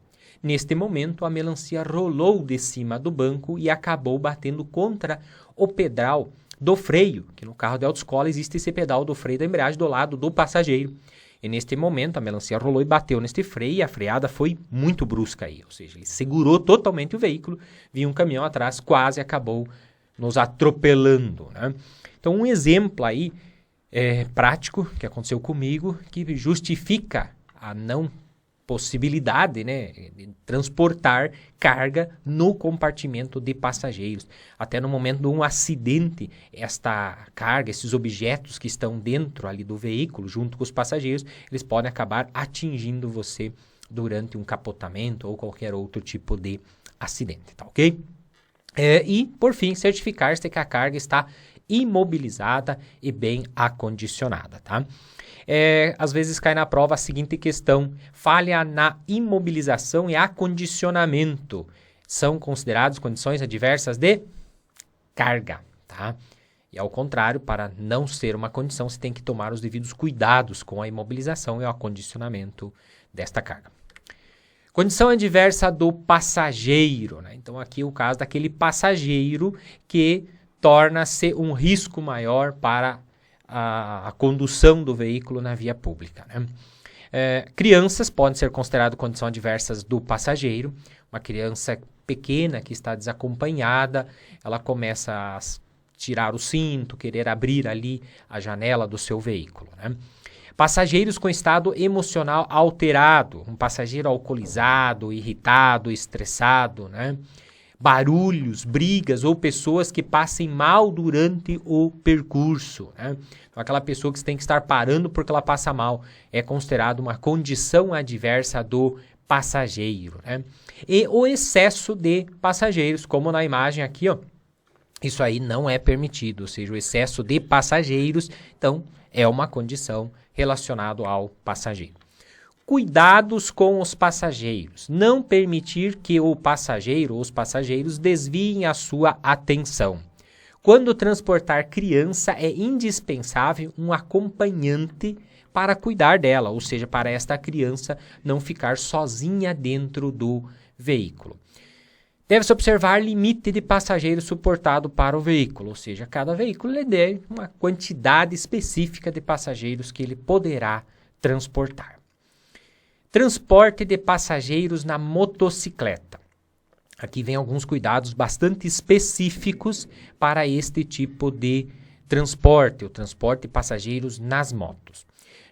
Neste momento, a melancia rolou de cima do banco e acabou batendo contra o pedal do freio, que no carro de autoescola existe esse pedal do freio da embreagem do lado do passageiro. E neste momento, a melancia rolou e bateu neste freio e a freada foi muito brusca aí, ou seja, ele segurou totalmente o veículo, vinha um caminhão atrás, quase acabou nos atropelando, né? Então, um exemplo aí prático que aconteceu comigo, que justifica a não possibilidade, né, de transportar carga no compartimento de passageiros. Até no momento de um acidente, esta carga, esses objetos que estão dentro ali do veículo, junto com os passageiros, eles podem acabar atingindo você durante um capotamento ou qualquer outro tipo de acidente, tá ok? E, por fim, certificar-se que a carga está imobilizada e bem acondicionada, tá? Às vezes cai na prova a seguinte questão: falha na imobilização e acondicionamento são considerados condições adversas de carga, tá? E ao contrário, para não ser uma condição, você tem que tomar os devidos cuidados com a imobilização e o acondicionamento desta carga. Condição adversa do passageiro, né? Então aqui é o caso daquele passageiro que torna-se um risco maior para a condução do veículo na via pública, né? Crianças podem ser consideradas condições adversas do passageiro. Uma criança pequena que está desacompanhada, ela começa a tirar o cinto, querer abrir ali a janela do seu veículo, né? Passageiros com estado emocional alterado, um passageiro alcoolizado, irritado, estressado, né? Barulhos, brigas ou pessoas que passem mal durante o percurso, né? Então, aquela pessoa que você tem que estar parando porque ela passa mal é considerado uma condição adversa do passageiro, né? E o excesso de passageiros, como na imagem aqui, ó, isso aí não é permitido, ou seja, o excesso de passageiros, então, é uma condição relacionada ao passageiro. Cuidados com os passageiros. Não permitir que o passageiro ou os passageiros desviem a sua atenção. Quando transportar criança, é indispensável um acompanhante para cuidar dela, ou seja, para esta criança não ficar sozinha dentro do veículo. Deve-se observar limite de passageiros suportado para o veículo, ou seja, cada veículo ele tem uma quantidade específica de passageiros que ele poderá transportar. Transporte de passageiros na motocicleta. Aqui vem alguns cuidados bastante específicos para este tipo de transporte, o transporte de passageiros nas motos.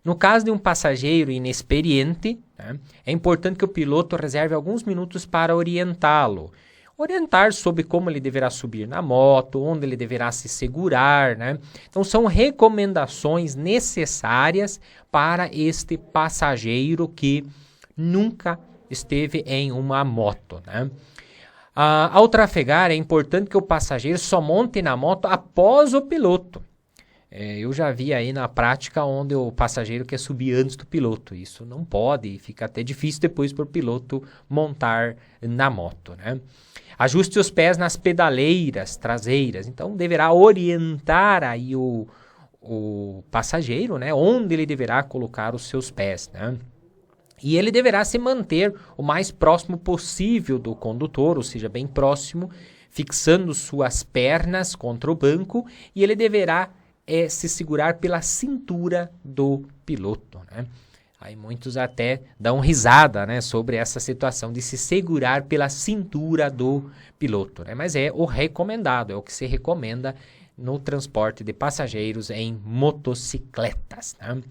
No caso de um passageiro inexperiente, né, é importante que o piloto reserve alguns minutos para orientá-lo. Orientar sobre como ele deverá subir na moto, onde ele deverá se segurar, né? Então, são recomendações necessárias para este passageiro que nunca esteve em uma moto, né? Ao trafegar, é importante que o passageiro só monte na moto após o piloto. Eu já vi aí na prática onde o passageiro quer subir antes do piloto. Isso não pode, fica até difícil depois para o piloto montar na moto, né? Ajuste os pés nas pedaleiras traseiras. Então, deverá orientar aí o passageiro, né, onde ele deverá colocar os seus pés, né? E ele deverá se manter o mais próximo possível do condutor, ou seja, bem próximo, fixando suas pernas contra o banco, e ele deverá se segurar pela cintura do piloto, né? Aí muitos até dão risada, né, sobre essa situação de se segurar pela cintura do piloto, né? Mas é o recomendado, é o que se recomenda no transporte de passageiros em motocicletas, né?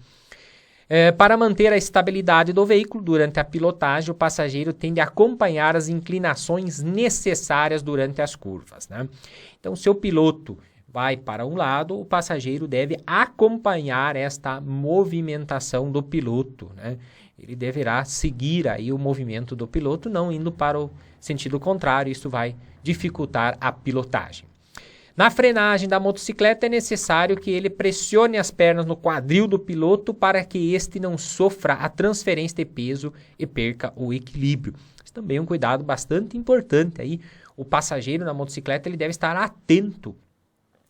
Para manter a estabilidade do veículo durante a pilotagem, o passageiro tem de acompanhar as inclinações necessárias durante as curvas, né? Então, se o piloto vai para um lado, o passageiro deve acompanhar esta movimentação do piloto, né? Ele deverá seguir aí o movimento do piloto, não indo para o sentido contrário, isso vai dificultar a pilotagem. Na frenagem da motocicleta é necessário que ele pressione as pernas no quadril do piloto para que este não sofra a transferência de peso e perca o equilíbrio. Isso também é um cuidado bastante importante aí. O passageiro na motocicleta ele deve estar atento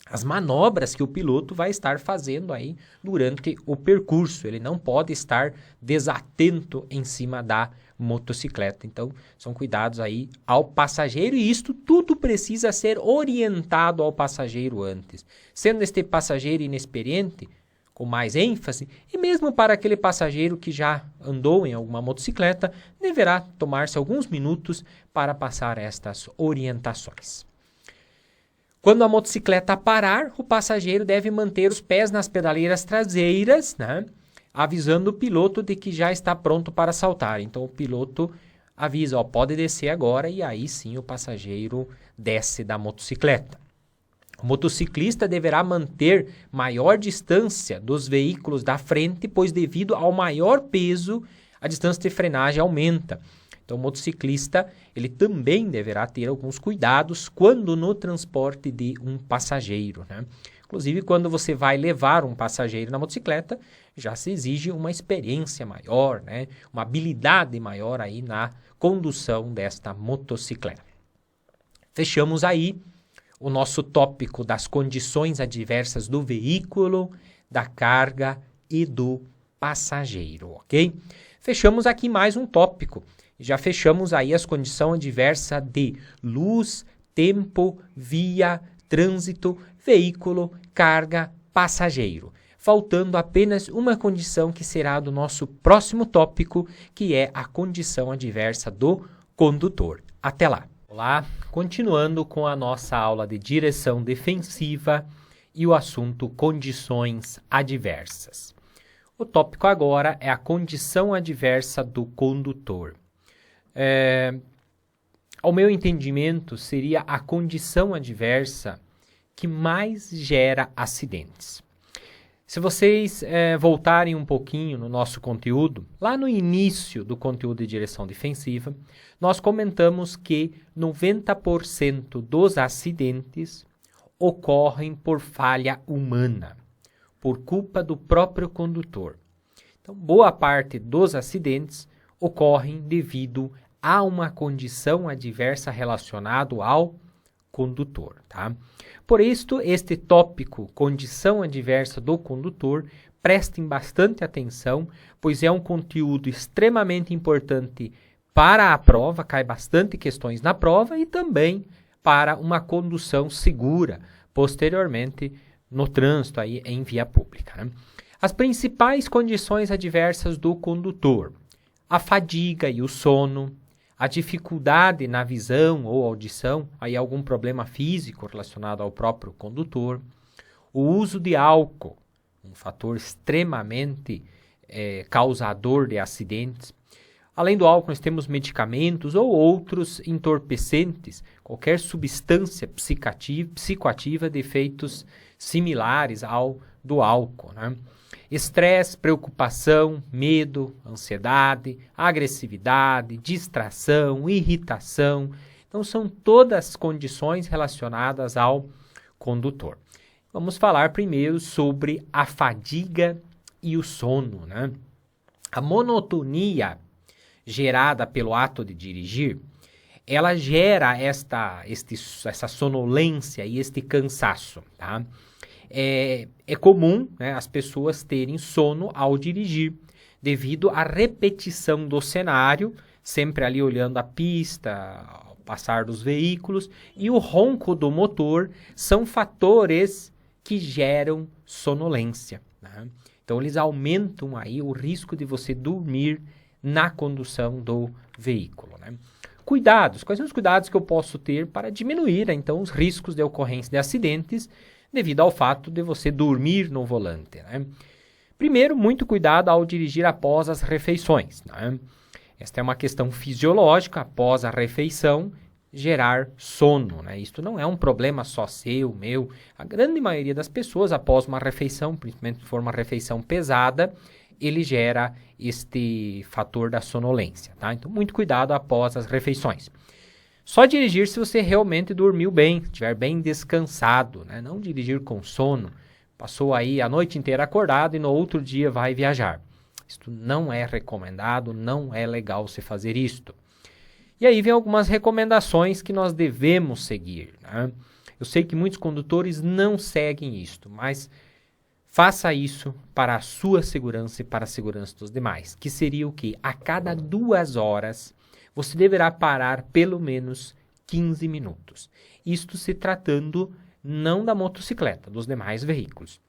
às manobras que o piloto vai estar fazendo aí durante o percurso. Ele não pode estar desatento em cima da motocicleta. Então, são cuidados aí ao passageiro e isto tudo precisa ser orientado ao passageiro antes. Sendo este passageiro inexperiente, com mais ênfase, e mesmo para aquele passageiro que já andou em alguma motocicleta, deverá tomar-se alguns minutos para passar estas orientações. Quando a motocicleta parar, o passageiro deve manter os pés nas pedaleiras traseiras, né, avisando o piloto de que já está pronto para saltar. Então o piloto avisa, pode descer agora, e aí sim o passageiro desce da motocicleta. O motociclista deverá manter maior distância dos veículos da frente, pois devido ao maior peso, a distância de frenagem aumenta. Então, o motociclista ele também deverá ter alguns cuidados quando no transporte de um passageiro, né? Inclusive, quando você vai levar um passageiro na motocicleta, já se exige uma experiência maior, né? Uma habilidade maior aí na condução desta motocicleta. Fechamos aí o nosso tópico das condições adversas do veículo, da carga e do passageiro, ok? Fechamos aqui mais um tópico. Já fechamos aí as condições adversas de luz, tempo, via, trânsito, veículo, carga, passageiro. Faltando apenas uma condição que será do nosso próximo tópico, que é a condição adversa do condutor. Até lá! Olá, continuando com a nossa aula de direção defensiva e o assunto condições adversas. O tópico agora é a condição adversa do condutor. Ao meu entendimento, seria a condição adversa que mais gera acidentes. Se vocês voltarem um pouquinho no nosso conteúdo, lá no início do conteúdo de direção defensiva, nós comentamos que 90% dos acidentes ocorrem por falha humana, por culpa do próprio condutor. Então, boa parte dos acidentes ocorrem devido a uma condição adversa relacionada ao condutor, tá? Por isto, este tópico, condição adversa do condutor, prestem bastante atenção, pois é um conteúdo extremamente importante para a prova, cai bastante questões na prova e também para uma condução segura posteriormente no trânsito aí em via pública, né? As principais condições adversas do condutor: a fadiga e o sono, a dificuldade na visão ou audição, aí algum problema físico relacionado ao próprio condutor, o uso de álcool, um fator extremamente causador de acidentes. Além do álcool, nós temos medicamentos ou outros entorpecentes, qualquer substância psicoativa de efeitos similares ao do álcool, né? Estresse, preocupação, medo, ansiedade, agressividade, distração, irritação. Então, são todas condições relacionadas ao condutor. Vamos falar primeiro sobre a fadiga e o sono, né? A monotonia gerada pelo ato de dirigir, ela gera essa sonolência e este cansaço, tá? É comum, né, as pessoas terem sono ao dirigir, devido à repetição do cenário, sempre ali olhando a pista, ao passar dos veículos, e o ronco do motor são fatores que geram sonolência, né? Então, eles aumentam aí o risco de você dormir na condução do veículo, né? Cuidados. Quais são os cuidados que eu posso ter para diminuir, então, os riscos de ocorrência de acidentes devido ao fato de você dormir no volante, né? Primeiro, muito cuidado ao dirigir após as refeições, né? Esta é uma questão fisiológica, após a refeição, gerar sono, né? Isto não é um problema só seu, meu. A grande maioria das pessoas, após uma refeição, principalmente se for uma refeição pesada, ele gera este fator da sonolência, tá? Então, muito cuidado após as refeições. Só dirigir se você realmente dormiu bem, estiver bem descansado, né? Não dirigir com sono. Passou aí a noite inteira acordado e no outro dia vai viajar. Isto não é recomendado, não é legal você fazer isto. E aí vem algumas recomendações que nós devemos seguir, né? Eu sei que muitos condutores não seguem isto, mas faça isso para a sua segurança e para a segurança dos demais, que seria o quê? A cada 2 horas, você deverá parar pelo menos 15 minutos. Isto se tratando não da motocicleta, dos demais veículos.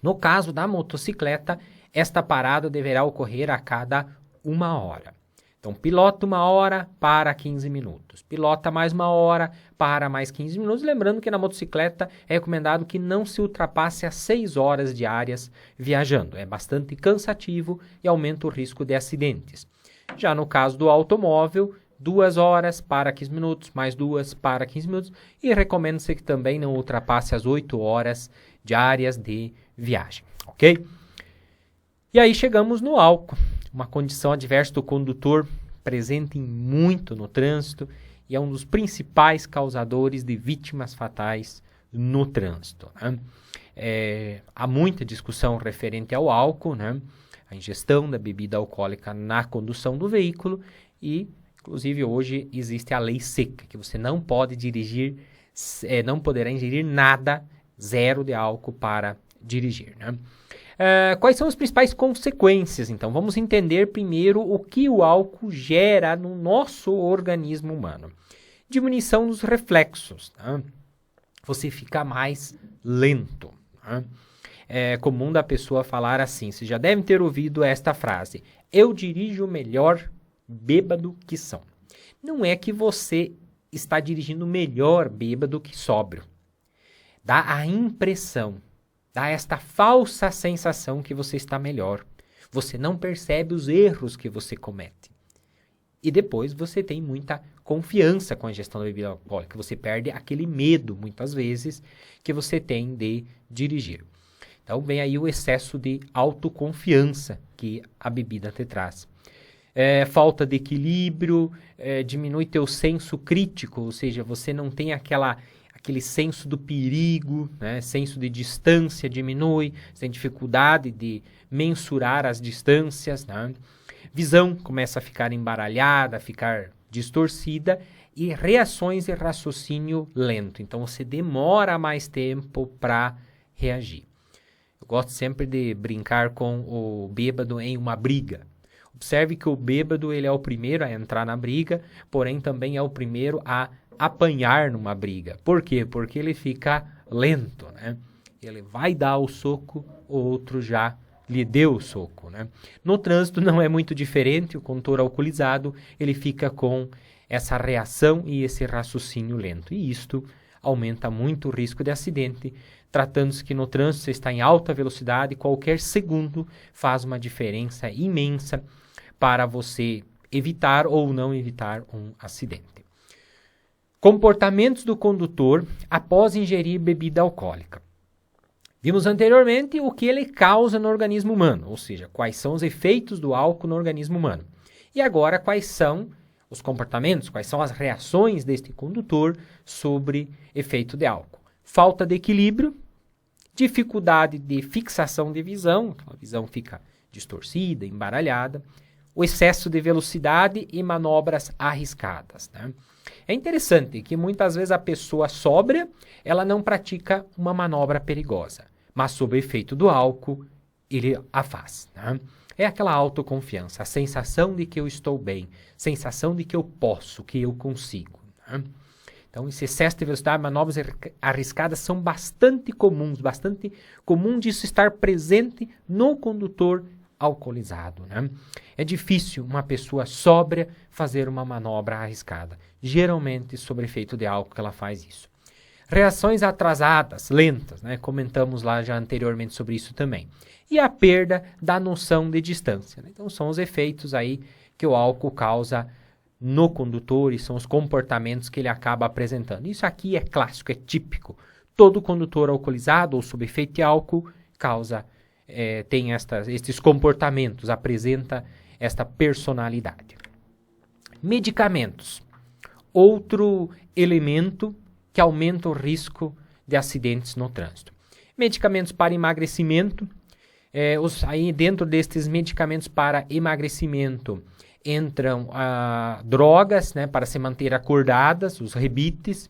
No caso da motocicleta, esta parada deverá ocorrer a cada 1 hora. Então, pilota 1 hora, para 15 minutos. Pilota mais 1 hora, para mais 15 minutos. Lembrando que na motocicleta é recomendado que não se ultrapasse as 6 horas diárias viajando. É bastante cansativo e aumenta o risco de acidentes. Já no caso do automóvel, 2 horas, para 15 minutos, mais 2, para 15 minutos. E recomenda-se que também não ultrapasse as 8 horas diárias de viagem, ok? E aí chegamos no álcool. Uma condição adversa do condutor presente muito no trânsito e é um dos principais causadores de vítimas fatais no trânsito, né? Há muita discussão referente ao álcool, né? A ingestão da bebida alcoólica na condução do veículo e, inclusive, hoje existe a lei seca, que você não pode dirigir, não poderá ingerir nada, 0 de álcool para dirigir, né? Quais são as principais consequências, então? Vamos entender primeiro o que o álcool gera no nosso organismo humano. Diminuição dos reflexos, né? Você fica mais lento, né? É comum da pessoa falar assim, você já deve ter ouvido esta frase: eu dirijo melhor bêbado que são. Não é que você está dirigindo melhor bêbado que sóbrio. Dá a impressão, dá esta falsa sensação que você está melhor. Você não percebe os erros que você comete. E depois você tem muita confiança com a gestão da bebida alcoólica. Você perde aquele medo, muitas vezes, que você tem de dirigir. Então vem aí o excesso de autoconfiança que a bebida te traz. Falta de equilíbrio, diminui teu senso crítico, ou seja, você não tem aquele senso do perigo, né? Senso de distância diminui, você tem dificuldade de mensurar as distâncias, né? Visão começa a ficar embaralhada, a ficar distorcida e reações de raciocínio lento. Então você demora mais tempo para reagir. Eu gosto sempre de brincar com o bêbado em uma briga. Observe que o bêbado ele é o primeiro a entrar na briga, porém também é o primeiro a apanhar numa briga. Por quê? Porque ele fica lento, né? Ele vai dar o soco, o outro já lhe deu o soco, né? No trânsito não é muito diferente, o condutor alcoolizado, ele fica com essa reação e esse raciocínio lento. E isto aumenta muito o risco de acidente, tratando-se que no trânsito você está em alta velocidade, qualquer segundo faz uma diferença imensa para você evitar ou não evitar um acidente. Comportamentos do condutor após ingerir bebida alcoólica. Vimos anteriormente o que ele causa no organismo humano, ou seja, quais são os efeitos do álcool no organismo humano. E agora, quais são os comportamentos, quais são as reações deste condutor sobre efeito de álcool. Falta de equilíbrio, dificuldade de fixação de visão, a visão fica distorcida, embaralhada, o excesso de velocidade e manobras arriscadas, né? É interessante que muitas vezes a pessoa sóbria, ela não pratica uma manobra perigosa, mas sob o efeito do álcool, ele a faz, né? É aquela autoconfiança, a sensação de que eu estou bem, sensação de que eu posso, que eu consigo, né? Então, esse excesso de velocidade, manobras arriscadas são bastante comum disso estar presente no condutor alcoolizado, né? É difícil uma pessoa sóbria fazer uma manobra arriscada. Geralmente, sob efeito de álcool, ela faz isso. Reações atrasadas, lentas, né? Comentamos lá já anteriormente sobre isso também. E a perda da noção de distância, né? Então, são os efeitos aí que o álcool causa no condutor e são os comportamentos que ele acaba apresentando. Isso aqui é clássico, é típico. Todo condutor alcoolizado ou sob efeito de álcool tem estes comportamentos, apresenta esta personalidade. Medicamentos. Outro elemento que aumenta o risco de acidentes no trânsito. Medicamentos para emagrecimento. Aí dentro destes medicamentos para emagrecimento entram drogas, né, para se manter acordadas, os rebites,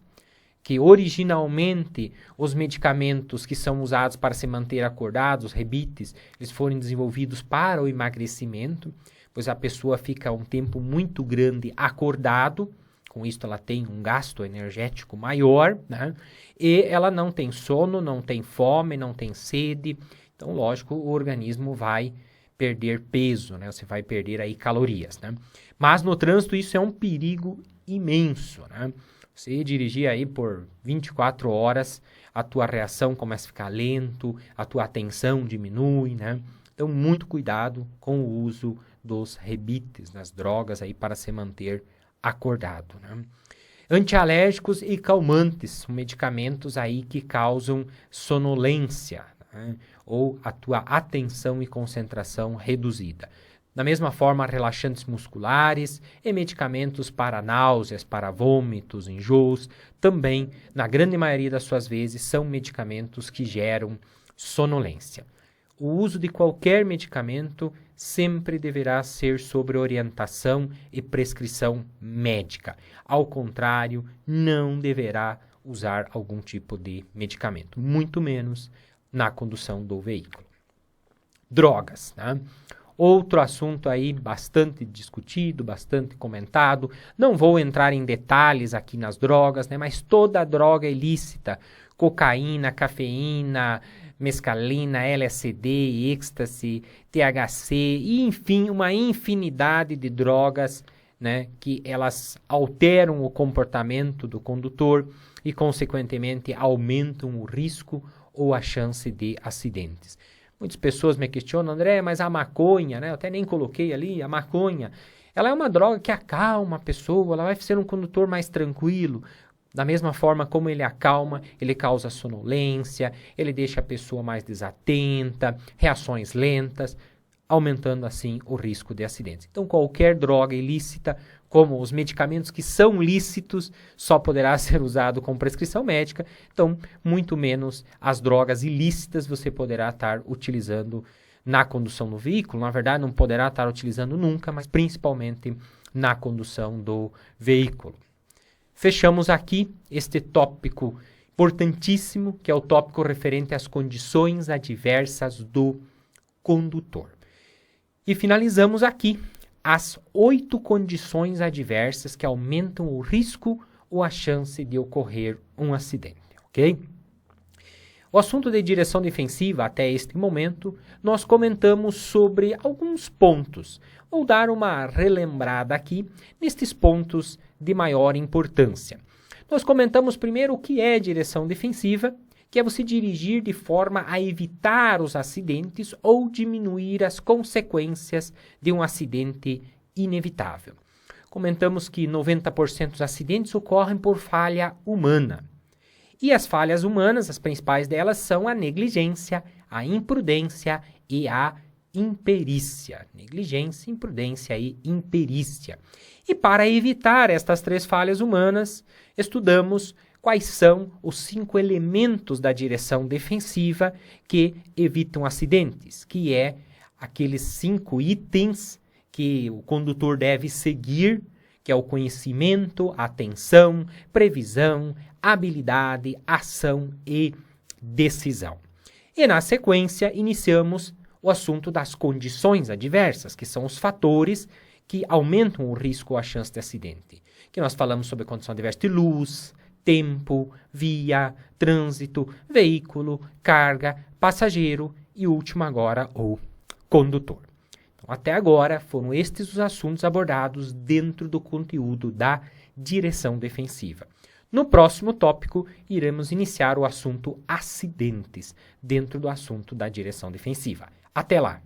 que originalmente os medicamentos que são usados para se manter acordados, os rebites, eles foram desenvolvidos para o emagrecimento, pois a pessoa fica um tempo muito grande acordado, com isso ela tem um gasto energético maior, né, e ela não tem sono, não tem fome, não tem sede, então lógico o organismo vai perder peso, né? Você vai perder aí calorias, né? Mas no trânsito isso é um perigo imenso, né? Você dirigir aí por 24 horas, a tua reação começa a ficar lento, a tua atenção diminui, né? Então muito cuidado com o uso dos rebites, das drogas aí para se manter acordado, né? Antialérgicos e calmantes, são medicamentos aí que causam sonolência, né? Ou a tua atenção e concentração reduzida. Da mesma forma, relaxantes musculares e medicamentos para náuseas, para vômitos, enjoos, também, na grande maioria das suas vezes, são medicamentos que geram sonolência. O uso de qualquer medicamento sempre deverá ser sobre orientação e prescrição médica. Ao contrário, não deverá usar algum tipo de medicamento, muito menos na condução do veículo. Drogas, né? Outro assunto aí bastante discutido, bastante comentado. Não vou entrar em detalhes aqui nas drogas, né? Mas toda droga ilícita, cocaína, cafeína, mescalina, LSD, êxtase, THC, e enfim, uma infinidade de drogas, né? Que elas alteram o comportamento do condutor e, consequentemente, aumentam o risco ou a chance de acidentes. Muitas pessoas me questionam, André, mas a maconha, né? Eu até nem coloquei ali, a maconha, ela é uma droga que acalma a pessoa, ela vai ser um condutor mais tranquilo. Da mesma forma como ele acalma, ele causa sonolência, ele deixa a pessoa mais desatenta, reações lentas, aumentando assim o risco de acidentes. Então qualquer droga ilícita, como os medicamentos que são lícitos, só poderá ser usado com prescrição médica, então muito menos as drogas ilícitas você poderá estar utilizando na condução do veículo, na verdade não poderá estar utilizando nunca, mas principalmente na condução do veículo. Fechamos aqui este tópico importantíssimo, que é o tópico referente às condições adversas do condutor. E finalizamos aqui as 8 condições adversas que aumentam o risco ou a chance de ocorrer um acidente, ok? O assunto de direção defensiva, até este momento, nós comentamos sobre alguns pontos. Vou dar uma relembrada aqui nestes pontos de maior importância. Nós comentamos primeiro o que é direção defensiva, que é você dirigir de forma a evitar os acidentes ou diminuir as consequências de um acidente inevitável. Comentamos que 90% dos acidentes ocorrem por falha humana. E as falhas humanas, as principais delas, são a negligência, a imprudência e a imperícia. Negligência, imprudência e imperícia. E para evitar estas 3 falhas humanas, estudamos quais são os 5 elementos da direção defensiva que evitam acidentes, que é aqueles 5 itens que o condutor deve seguir, que é o conhecimento, atenção, previsão, habilidade, ação e decisão. E na sequência, iniciamos o assunto das condições adversas, que são os fatores que aumentam o risco ou a chance de acidente. Que nós falamos sobre condição adversa de luz, tempo, via, trânsito, veículo, carga, passageiro e último agora o condutor. Então, até agora foram estes os assuntos abordados dentro do conteúdo da direção defensiva. No próximo tópico, iremos iniciar o assunto acidentes dentro do assunto da direção defensiva. Até lá!